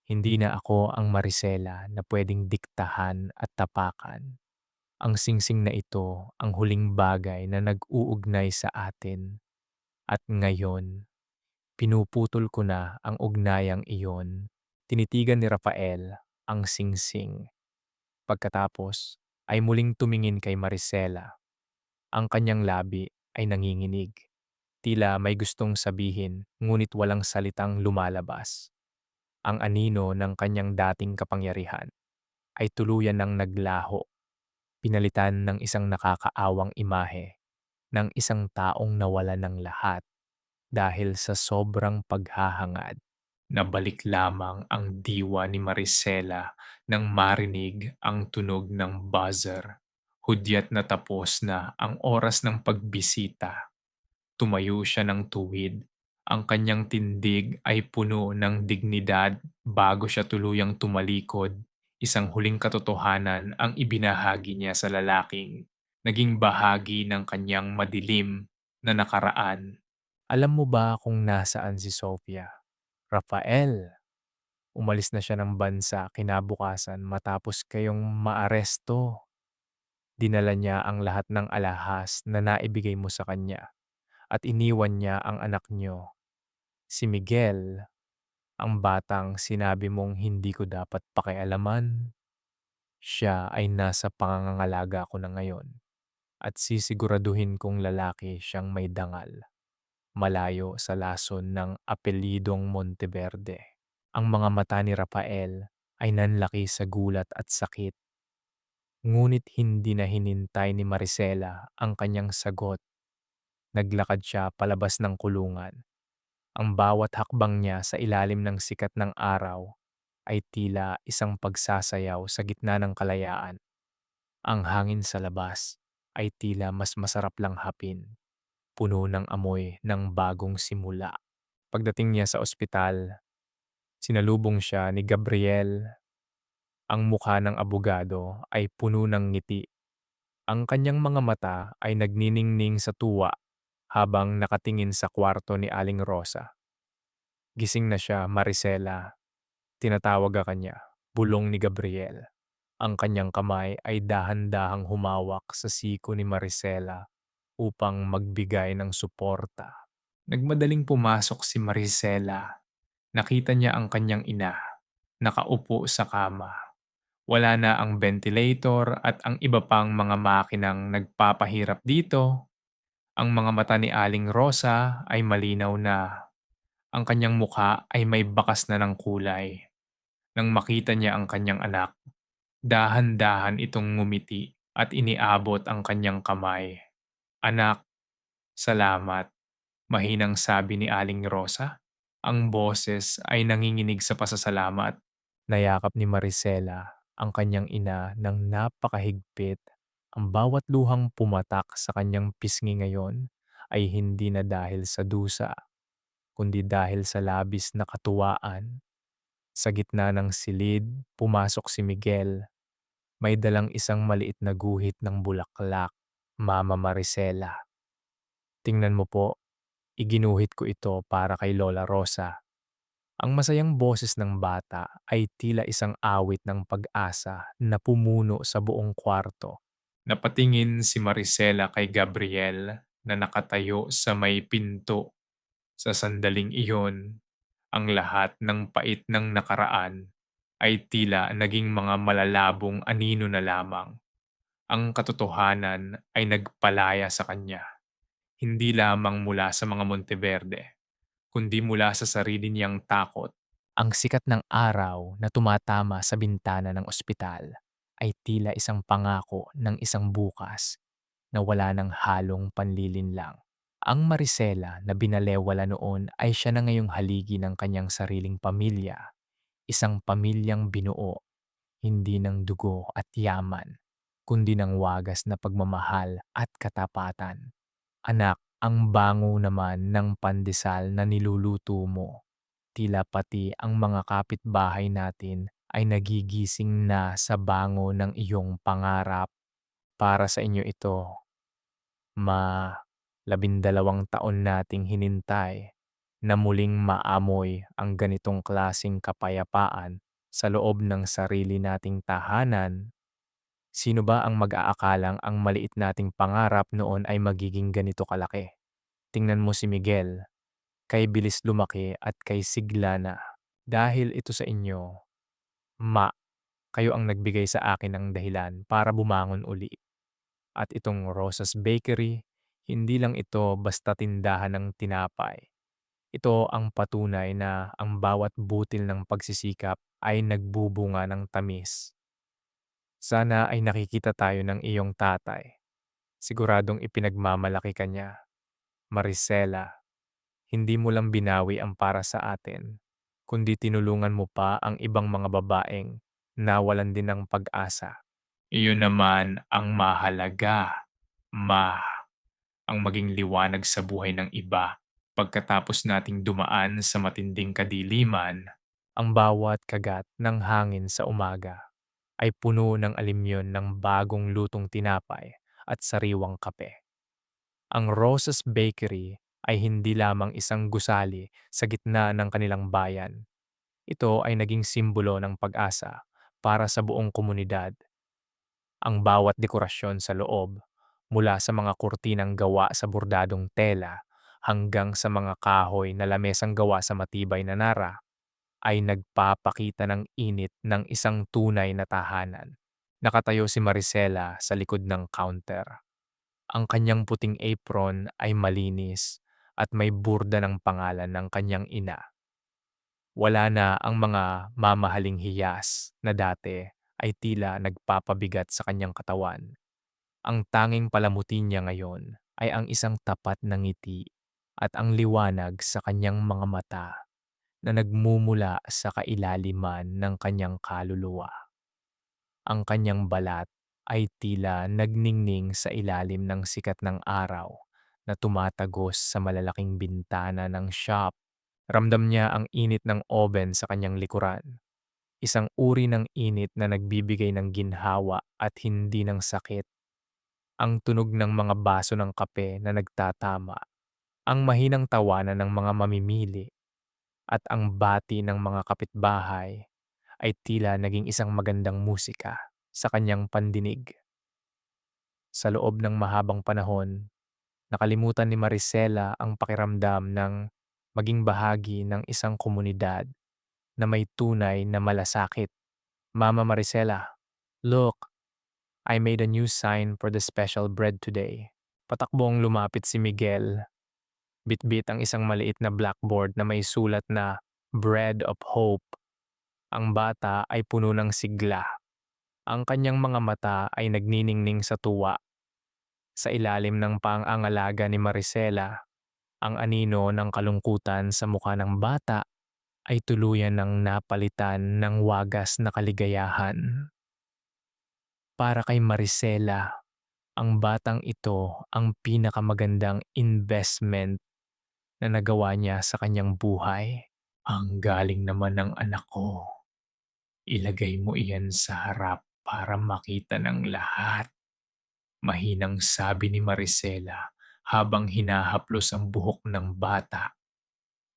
Hindi na ako ang Maricela na pwedeng diktahan at tapakan. Ang singsing na ito ang huling bagay na nag-uugnay sa atin. At ngayon, pinuputol ko na ang ugnayang iyon. Tinitigan ni Rafael ang singsing. Pagkatapos ay muling tumingin kay Maricela. Ang kanyang labi ay nanginginig. Tila may gustong sabihin ngunit walang salitang lumalabas. Ang anino ng kanyang dating kapangyarihan ay tuluyan ng naglaho, pinalitan ng isang nakakaawang imahe ng isang taong nawala ng lahat dahil sa sobrang paghahangad. Nabalik lamang ang diwa ni Maricela nang marinig ang tunog ng buzzer. Hudyat na tapos na ang oras ng pagbisita. Tumayo siya ng tuwid. Ang kanyang tindig ay puno ng dignidad bago siya tuluyang tumalikod. Isang huling katotohanan ang ibinahagi niya sa lalaking naging bahagi ng kanyang madilim na nakaraan. Alam mo ba kung nasaan si Sophia? Rafael, umalis na siya ng bansa kinabukasan matapos kayong maaresto. Dinala niya ang lahat ng alahas na naibigay mo sa kanya at iniwan niya ang anak niyo, si Miguel, ang batang sinabi mong hindi ko dapat pakialaman. Siya ay nasa pangangalaga ko na ngayon at sisiguraduhin kong lalaki siyang may dangal, malayo sa lason ng apelidong Monteverde. Ang mga mata ni Rafael ay nanlaki sa gulat at sakit, ngunit hindi na hinintay ni Maricela ang kanyang sagot. Naglakad siya palabas ng kulungan. Ang bawat hakbang niya sa ilalim ng sikat ng araw ay tila isang pagsasayaw sa gitna ng kalayaan. Ang hangin sa labas ay tila mas masarap lang hapin, puno ng amoy ng bagong simula. Pagdating niya sa ospital, sinalubong siya ni Gabriel. Ang mukha ng abogado ay puno ng ngiti. Ang kanyang mga mata ay nagniningning sa tuwa habang nakatingin sa kwarto ni Aling Rosa. Gising na siya, Maricela. Tinatawag ka kanya, bulong ni Gabriel. Ang kanyang kamay ay dahan-dahang humawak sa siko ni Maricela upang magbigay ng suporta. Nagmadaling pumasok si Maricela. Nakita niya ang kanyang ina, nakaupo sa kama. Wala na ang ventilator at ang iba pang mga makinang nagpapahirap dito. Ang mga mata ni Aling Rosa ay malinaw na. Ang kanyang mukha ay may bakas na ng kulay. Nang makita niya ang kanyang anak, dahan-dahan itong ngumiti at iniabot ang kanyang kamay. "Anak, salamat," mahinang sabi ni Aling Rosa. Ang boses ay nanginginig sa pasasalamat. Nayakap ni Maricela ang kanyang ina ng napakahigpit. Ang bawat luhang pumatak sa kanyang pisngi ngayon ay hindi na dahil sa dusa, kundi dahil sa labis na katuwaan. Sa gitna ng silid, pumasok si Miguel. May dalang isang maliit na guhit ng bulaklak. "Mama Maricela, tingnan mo po, iginuhit ko ito para kay Lola Rosa." Ang masayang boses ng bata ay tila isang awit ng pag-asa na pumuno sa buong kwarto. Napatingin si Maricela kay Gabriel na nakatayo sa may pinto. Sa sandaling iyon, ang lahat ng pait ng nakaraan ay tila naging mga malalabong anino na lamang. Ang katotohanan ay nagpalaya sa kanya, hindi lamang mula sa mga Monteverde, kundi mula sa sarili niyang takot. Ang sikat ng araw na tumatama sa bintana ng ospital ay tila isang pangako ng isang bukas na wala ng halong panlilinlang. Ang Maricela na binalewala noon ay siya na ngayong haligi ng kanyang sariling pamilya, isang pamilyang binuo, hindi ng dugo at yaman, kundi ng wagas na pagmamahal at katapatan. Anak, ang bango naman ng pandesal na niluluto mo. Tila pati ang mga kapitbahay natin ay nagigising na sa bango ng iyong pangarap. Para sa inyo ito, ma, 12 taon nating hinintay na muling maamoy ang ganitong klasing kapayapaan sa loob ng sarili nating tahanan. Sino ba ang mag-aakalang ang maliit nating pangarap noon ay magiging ganito kalaki? Tingnan mo si Miguel, kay bilis lumaki at kay sigla na. Dahil ito sa inyo, ma, kayo ang nagbigay sa akin ng dahilan para bumangon uli. At itong Rosa's Bakery, hindi lang ito basta tindahan ng tinapay. Ito ang patunay na ang bawat butil ng pagsisikap ay nagbubunga ng tamis. Sana ay nakikita tayo ng iyong tatay. Siguradong ipinagmamalaki ka niya. Maricela, hindi mo lang binawi ang para sa atin, kundi tinulungan mo pa ang ibang mga babaeng nawalan din ng pag-asa. Iyon naman ang mahalaga, ma, ang maging liwanag sa buhay ng iba. Pagkatapos nating dumaan sa matinding kadiliman, ang bawat kagat ng hangin sa umaga ay puno ng alimyon ng bagong lutong tinapay at sariwang kape. Ang Rosas Bakery ay hindi lamang isang gusali sa gitna ng kanilang bayan. Ito ay naging simbolo ng pag-asa para sa buong komunidad. Ang bawat dekorasyon sa loob, mula sa mga kurtinang gawa sa bordadong tela hanggang sa mga kahoy na lamesang gawa sa matibay na nara, ay nagpapakita ng init ng isang tunay na tahanan. Nakatayo si Maricela sa likod ng counter. Ang kanyang puting apron ay malinis at may burda ng pangalan ng kanyang ina. Wala na ang mga mamahaling hiyas na dati ay tila nagpapabigat sa kanyang katawan. Ang tanging palamuti niya ngayon ay ang isang tapat na ngiti at ang liwanag sa kanyang mga mata na nagmumula sa kailaliman ng kanyang kaluluwa. Ang kanyang balat ay tila nagningning sa ilalim ng sikat ng araw na tumatagos sa malalaking bintana ng shop. Ramdam niya ang init ng oven sa kanyang likuran. Isang uri ng init na nagbibigay ng ginhawa at hindi ng sakit. Ang tunog ng mga baso ng kape na nagtatama, ang mahinang tawanan ng mga mamimili, at ang bati ng mga kapitbahay ay tila naging isang magandang musika sa kanyang pandinig. Sa loob ng mahabang panahon, nakalimutan ni Maricela ang pakiramdam ng maging bahagi ng isang komunidad na may tunay na malasakit. Mama Maricela, look, I made a new sign for the special bread today. Patakbong lumapit si Miguel. Bitbit ang isang maliit na blackboard na may sulat na Bread of Hope. Ang bata ay puno ng sigla. Ang kanyang mga mata ay nagniningning sa tuwa. Sa ilalim ng pang-angalaga ni Maricela, ang anino ng kalungkutan sa mukha ng bata ay tuluyan ng napalitan ng wagas na kaligayahan. Para kay Maricela, ang batang ito ang pinakamagandang investment na nagawa niya sa kanyang buhay. Ang galing naman ng anak ko. Ilagay mo iyan sa harap para makita ng lahat. Mahinang sabi ni Maricela habang hinahaplos ang buhok ng bata.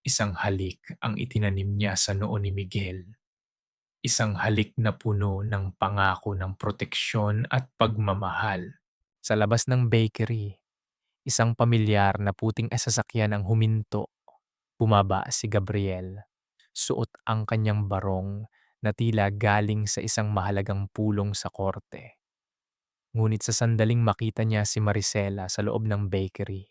Isang halik ang itinanim niya sa noo ni Miguel. Isang halik na puno ng pangako ng proteksyon at pagmamahal. Sa labas ng bakery, isang pamilyar na puting sasakyan ang huminto. Bumaba si Gabriel. Suot ang kanyang barong na tila galing sa isang mahalagang pulong sa korte. Ngunit sa sandaling makita niya si Maricela sa loob ng bakery,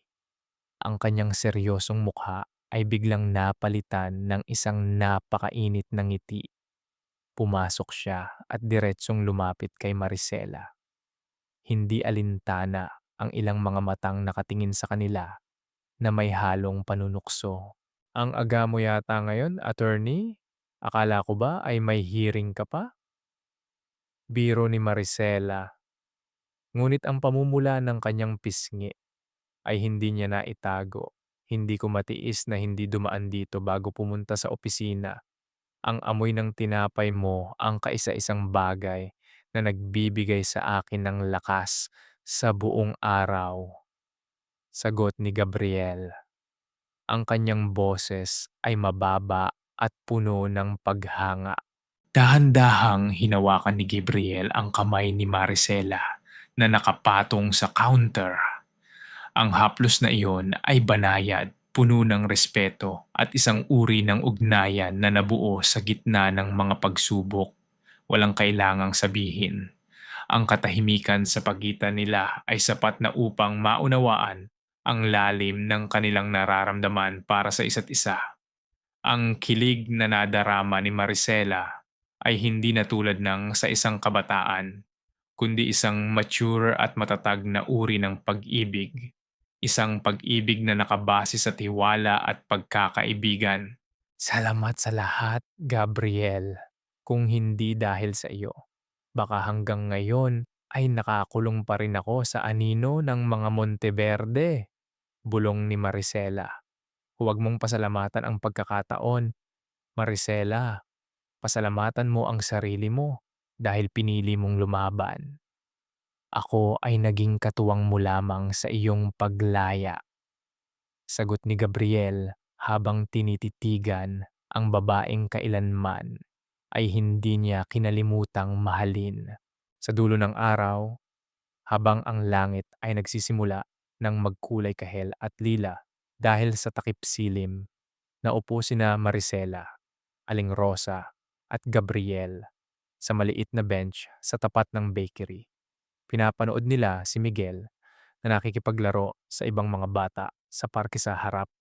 ang kanyang seryosong mukha ay biglang napalitan ng isang napakainit na ngiti. Pumasok siya at diretsong lumapit kay Maricela. Hindi alintana ang ilang mga matang nakatingin sa kanila na may halong panunukso. Ang aga mo yata ngayon, attorney? Akala ko ba ay may hearing ka pa? Biro ni Maricela. Ngunit ang pamumula ng kanyang pisngi ay hindi niya naitago. Hindi ko matiis na hindi dumaan dito bago pumunta sa opisina. Ang amoy ng tinapay mo ang kaisa-isang bagay na nagbibigay sa akin ng lakas sa buong araw. Sagot ni Gabriel. Ang kanyang boses ay mababa at puno ng paghanga. Dahan-dahang hinawakan ni Gabriel ang kamay ni Maricela na nakapatong sa counter. Ang haplos na iyon ay banayad, puno ng respeto at isang uri ng ugnayan na nabuo sa gitna ng mga pagsubok. Walang kailangang sabihin. Ang katahimikan sa pagitan nila ay sapat na upang maunawaan ang lalim ng kanilang nararamdaman para sa isa't isa. Ang kilig na nadarama ni Maricela ay hindi na tulad ng sa isang kabataan, kundi isang mature at matatag na uri ng pag-ibig. Isang pag-ibig na nakabase sa tiwala at pagkakaibigan. Salamat sa lahat, Gabriel. Kung hindi dahil sa iyo, baka hanggang ngayon ay nakakulong pa rin ako sa anino ng mga Monteverde. Bulong ni Maricela. Huwag mong pasalamatan ang pagkakataon. Maricela, pasalamatan mo ang sarili mo. dahil pinili mong lumaban. Ako ay naging katuwang mo lamang sa iyong paglaya. Sagot ni Gabriel habang tinititigan ang babaeng kailanman ay hindi niya kinalimutang mahalin. Sa dulo ng araw, habang ang langit ay nagsisimula ng magkulay kahel at lila dahil sa takip silim, naupo sina Marisela, Aling Rosa at Gabriel sa maliit na bench sa tapat ng bakery. Pinapanood nila si Miguel na nakikipaglaro sa ibang mga bata sa parke sa harap.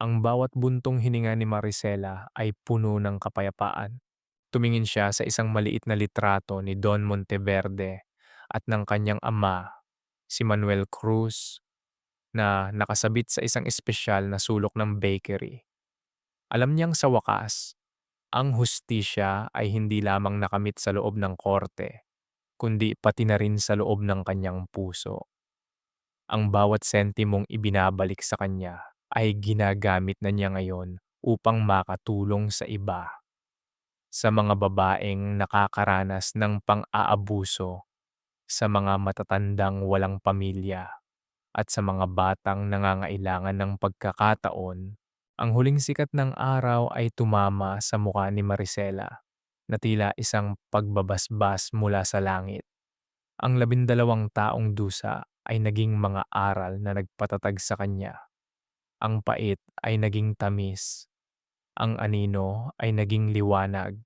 Ang bawat buntong hininga ni Marisela ay puno ng kapayapaan. Tumingin siya sa isang maliit na litrato ni Don Monteverde at ng kanyang ama, si Manuel Cruz, na nakasabit sa isang espesyal na sulok ng bakery. Alam niyang sa wakas, ang hustisya ay hindi lamang nakamit sa loob ng korte, kundi pati na rin sa loob ng kanyang puso. Ang bawat sentimong ibinabalik sa kanya ay ginagamit na niya ngayon upang makatulong sa iba, sa mga babaeng nakakaranas ng pang-aabuso, sa mga matatandang walang pamilya, at sa mga batang nangangailangan ng pagkakataon. Ang huling sikat ng araw ay tumama sa mukha ni Marisela na tila isang pagbabasbas mula sa langit. Ang 12 taong dusa ay naging mga aral na nagpatatag sa kanya. Ang pait ay naging tamis, ang anino ay naging liwanag,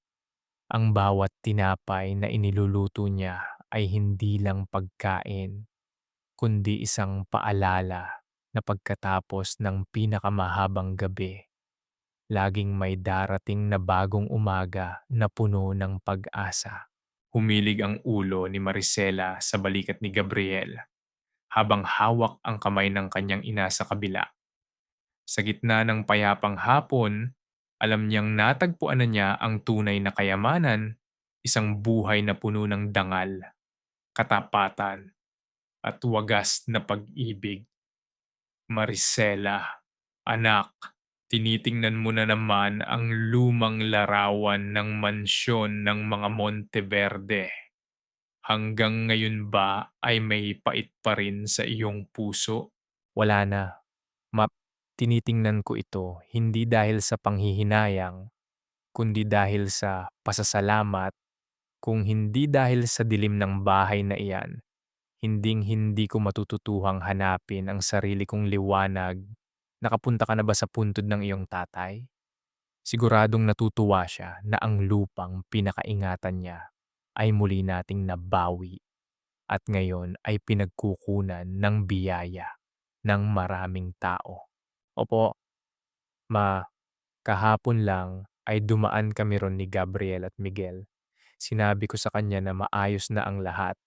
ang bawat tinapay na iniluluto niya ay hindi lang pagkain, kundi isang paalala na pagkatapos ng pinakamahabang gabi, laging may darating na bagong umaga na puno ng pag-asa. Humilig ang ulo ni Marisela sa balikat ni Gabriel habang hawak ang kamay ng kanyang ina sa kabila. Sa gitna ng payapang hapon, alam niyang natagpuan na niya ang tunay na kayamanan, isang buhay na puno ng dangal, katapatan, at wagas na pag-ibig. Marisela, anak, tinitingnan mo na naman ang lumang larawan ng mansyon ng mga Monteverde. Hanggang ngayon ba ay may pait pa rin sa iyong puso? Wala na. Map, tinitingnan ko ito hindi dahil sa panghihinayang, kundi dahil sa pasasalamat. Kung hindi dahil sa dilim ng bahay na iyan, hinding-hindi ko matututuhang hanapin ang sarili kong liwanag. Nakapunta ka na ba sa puntod ng iyong tatay? Siguradong natutuwa siya na ang lupang pinakaingatan niya ay muli nating nabawi at ngayon ay pinagkukunan ng biyaya ng maraming tao. Opo, ma, kahapon lang ay dumaan kami ron ni Gabriel at Miguel. Sinabi ko sa kanya na maayos na ang lahat,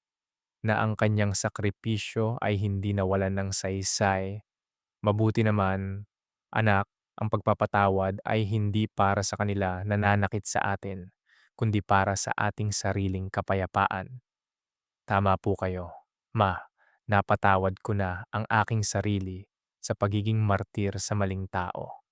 na ang kanyang sakripisyo ay hindi nawalan ng saysay. Mabuti naman, anak, ang pagpapatawad ay hindi para sa kanila nananakit sa atin, kundi para sa ating sariling kapayapaan. Tama po kayo. Ma, napatawad ko na ang aking sarili sa pagiging martir sa maling tao.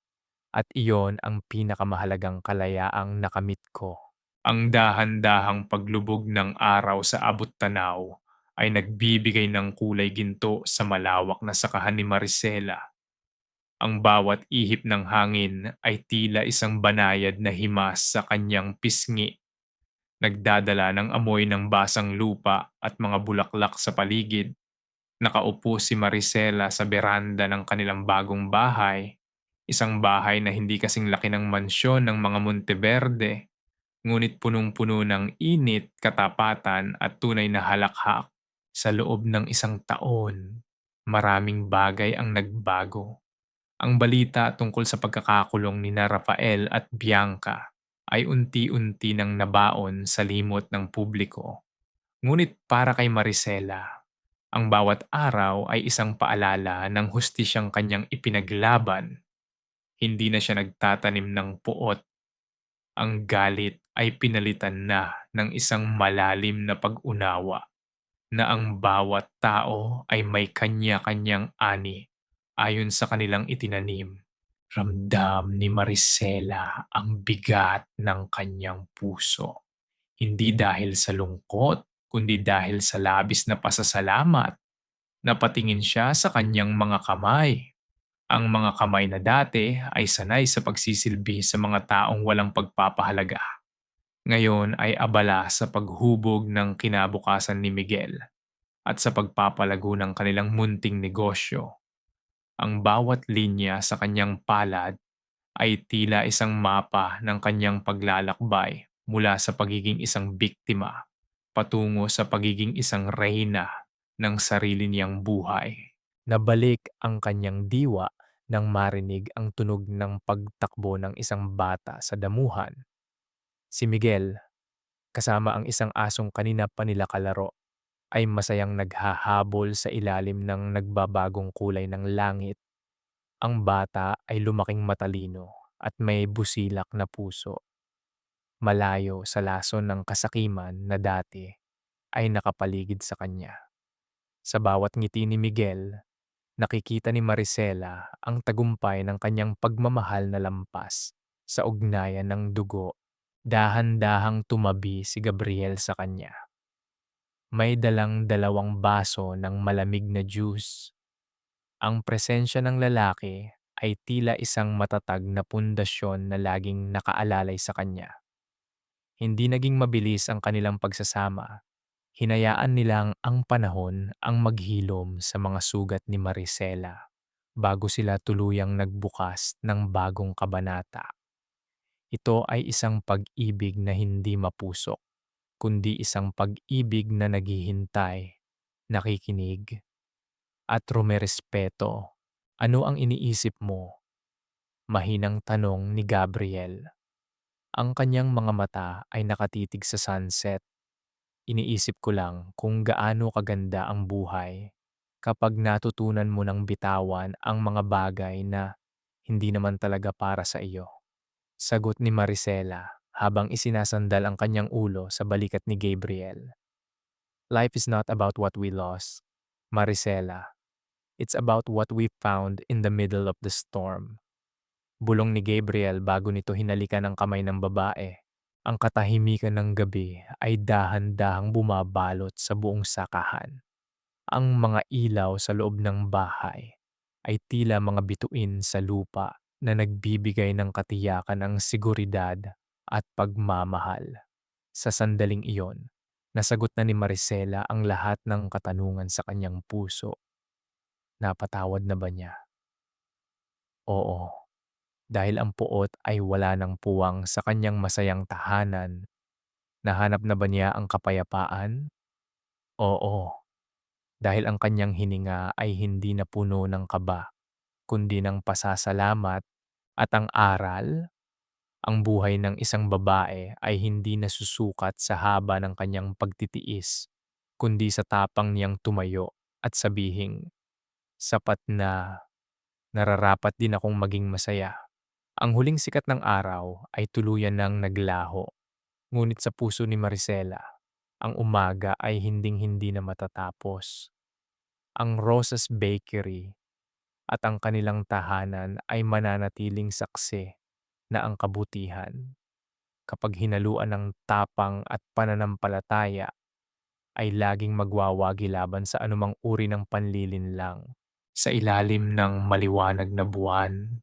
At iyon ang pinakamahalagang kalayaang nakamit ko. Ang dahan-dahang paglubog ng araw sa abot-tanaw ay nagbibigay ng kulay ginto sa malawak na sakahan ni Marisela. Ang bawat ihip ng hangin ay tila isang banayad na himas sa kanyang pisngi, nagdadala ng amoy ng basang lupa at mga bulaklak sa paligid. Nakaupo si Marisela sa beranda ng kanilang bagong bahay, isang bahay na hindi kasing laki ng mansyon ng mga Monteverde, ngunit punong-puno ng init, katapatan at tunay na halakhak. Sa loob ng isang taon, maraming bagay ang nagbago. Ang balita tungkol sa pagkakakulong ni Rafael at Bianca ay unti-unti nang nabaon sa limot ng publiko. Ngunit para kay Marisela, ang bawat araw ay isang paalala ng hustisyang kanyang ipinaglaban. Hindi na siya nagtatanim ng puot. Ang galit ay pinalitan na ng isang malalim na pag-unawa na ang bawat tao ay may kanya-kanyang ani ayon sa kanilang itinanim. Ramdam ni Marisela ang bigat ng kanyang puso. Hindi dahil sa lungkot, kundi dahil sa labis na pasasalamat. Napatingin siya sa kanyang mga kamay. Ang mga kamay na dati ay sanay sa pagsisilbi sa mga taong walang pagpapahalaga. Ngayon ay abala sa paghubog ng kinabukasan ni Miguel at sa pagpapalago ng kanilang munting negosyo. Ang bawat linya sa kanyang palad ay tila isang mapa ng kanyang paglalakbay mula sa pagiging isang biktima patungo sa pagiging isang reyna ng sarili niyang buhay. Nabalik ang kanyang diwa nang marinig ang tunog ng pagtakbo ng isang bata sa damuhan. Si Miguel, kasama ang isang asong kanina pa nila kalaro, ay masayang naghahabol sa ilalim ng nagbabagong kulay ng langit. Ang bata ay lumaking matalino at may busilak na puso, malayo sa lason ng kasakiman na dati ay nakapaligid sa kanya. Sa bawat ngiti ni Miguel, nakikita ni Maricela ang tagumpay ng kanyang pagmamahal na lampas sa ugnayan ng dugo. Dahan-dahang tumabi si Gabriel sa kanya. May dalang 2 baso ng malamig na juice. Ang presensya ng lalaki ay tila isang matatag na pundasyon na laging nakaalalay sa kanya. Hindi naging mabilis ang kanilang pagsasama. Hinayaan nilang ang panahon ang maghilom sa mga sugat ni Maricela bago sila tuluyang nagbukas ng bagong kabanata. Ito ay isang pag-ibig na hindi mapusok, kundi isang pag-ibig na naghihintay, nakikinig, at rumerespeto. Ano ang iniisip mo? Mahinang tanong ni Gabriel. Ang kanyang mga mata ay nakatitig sa sunset. Iniisip ko lang kung gaano kaganda ang buhay kapag natutunan mo ng bitawan ang mga bagay na hindi naman talaga para sa iyo. Sagot ni Maricela habang isinasandal ang kanyang ulo sa balikat ni Gabriel. Life is not about what we lost, Maricela. It's about what we found in the middle of the storm. Bulong ni Gabriel bago nito hinalikan ang kamay ng babae. Ang katahimikan ng gabi ay dahan-dahang bumabalot sa buong sakahan. Ang mga ilaw sa loob ng bahay ay tila mga bituin sa lupa na nagbibigay ng katiyakan ng seguridad at pagmamahal. Sa sandaling iyon, nasagot na ni Maricela ang lahat ng katanungan sa kanyang puso. Napatawad na ba niya? Oo, dahil ang puot ay wala ng puwang sa kanyang masayang tahanan. Nahanap na ba niya ang kapayapaan? Oo, dahil ang kanyang hininga ay hindi na puno ng kaba, kundi ng pasasalamat at ang aral. Ang buhay ng isang babae ay hindi nasusukat sa haba ng kanyang pagtitiis, kundi sa tapang niyang tumayo at sabihing, sapat na, nararapat din akong maging masaya. Ang huling sikat ng araw ay tuluyan ng naglaho, ngunit sa puso ni Maricela, ang umaga ay hinding-hindi na matatapos. Ang Rosas Bakery at ang kanilang tahanan ay mananatiling saksi na ang kabutihan, kapag hinaluan ng tapang at pananampalataya, ay laging magwawagi laban sa anumang uri ng panlilinlang. Sa ilalim ng maliwanag na buwan,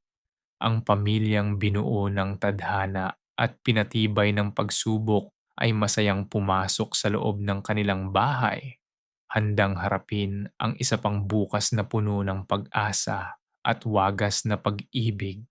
ang pamilyang binuo ng tadhana at pinatibay ng pagsubok ay masayang pumasok sa loob ng kanilang bahay, handang harapin ang isa pang bukas na puno ng pag-asa at wagas na pag-ibig.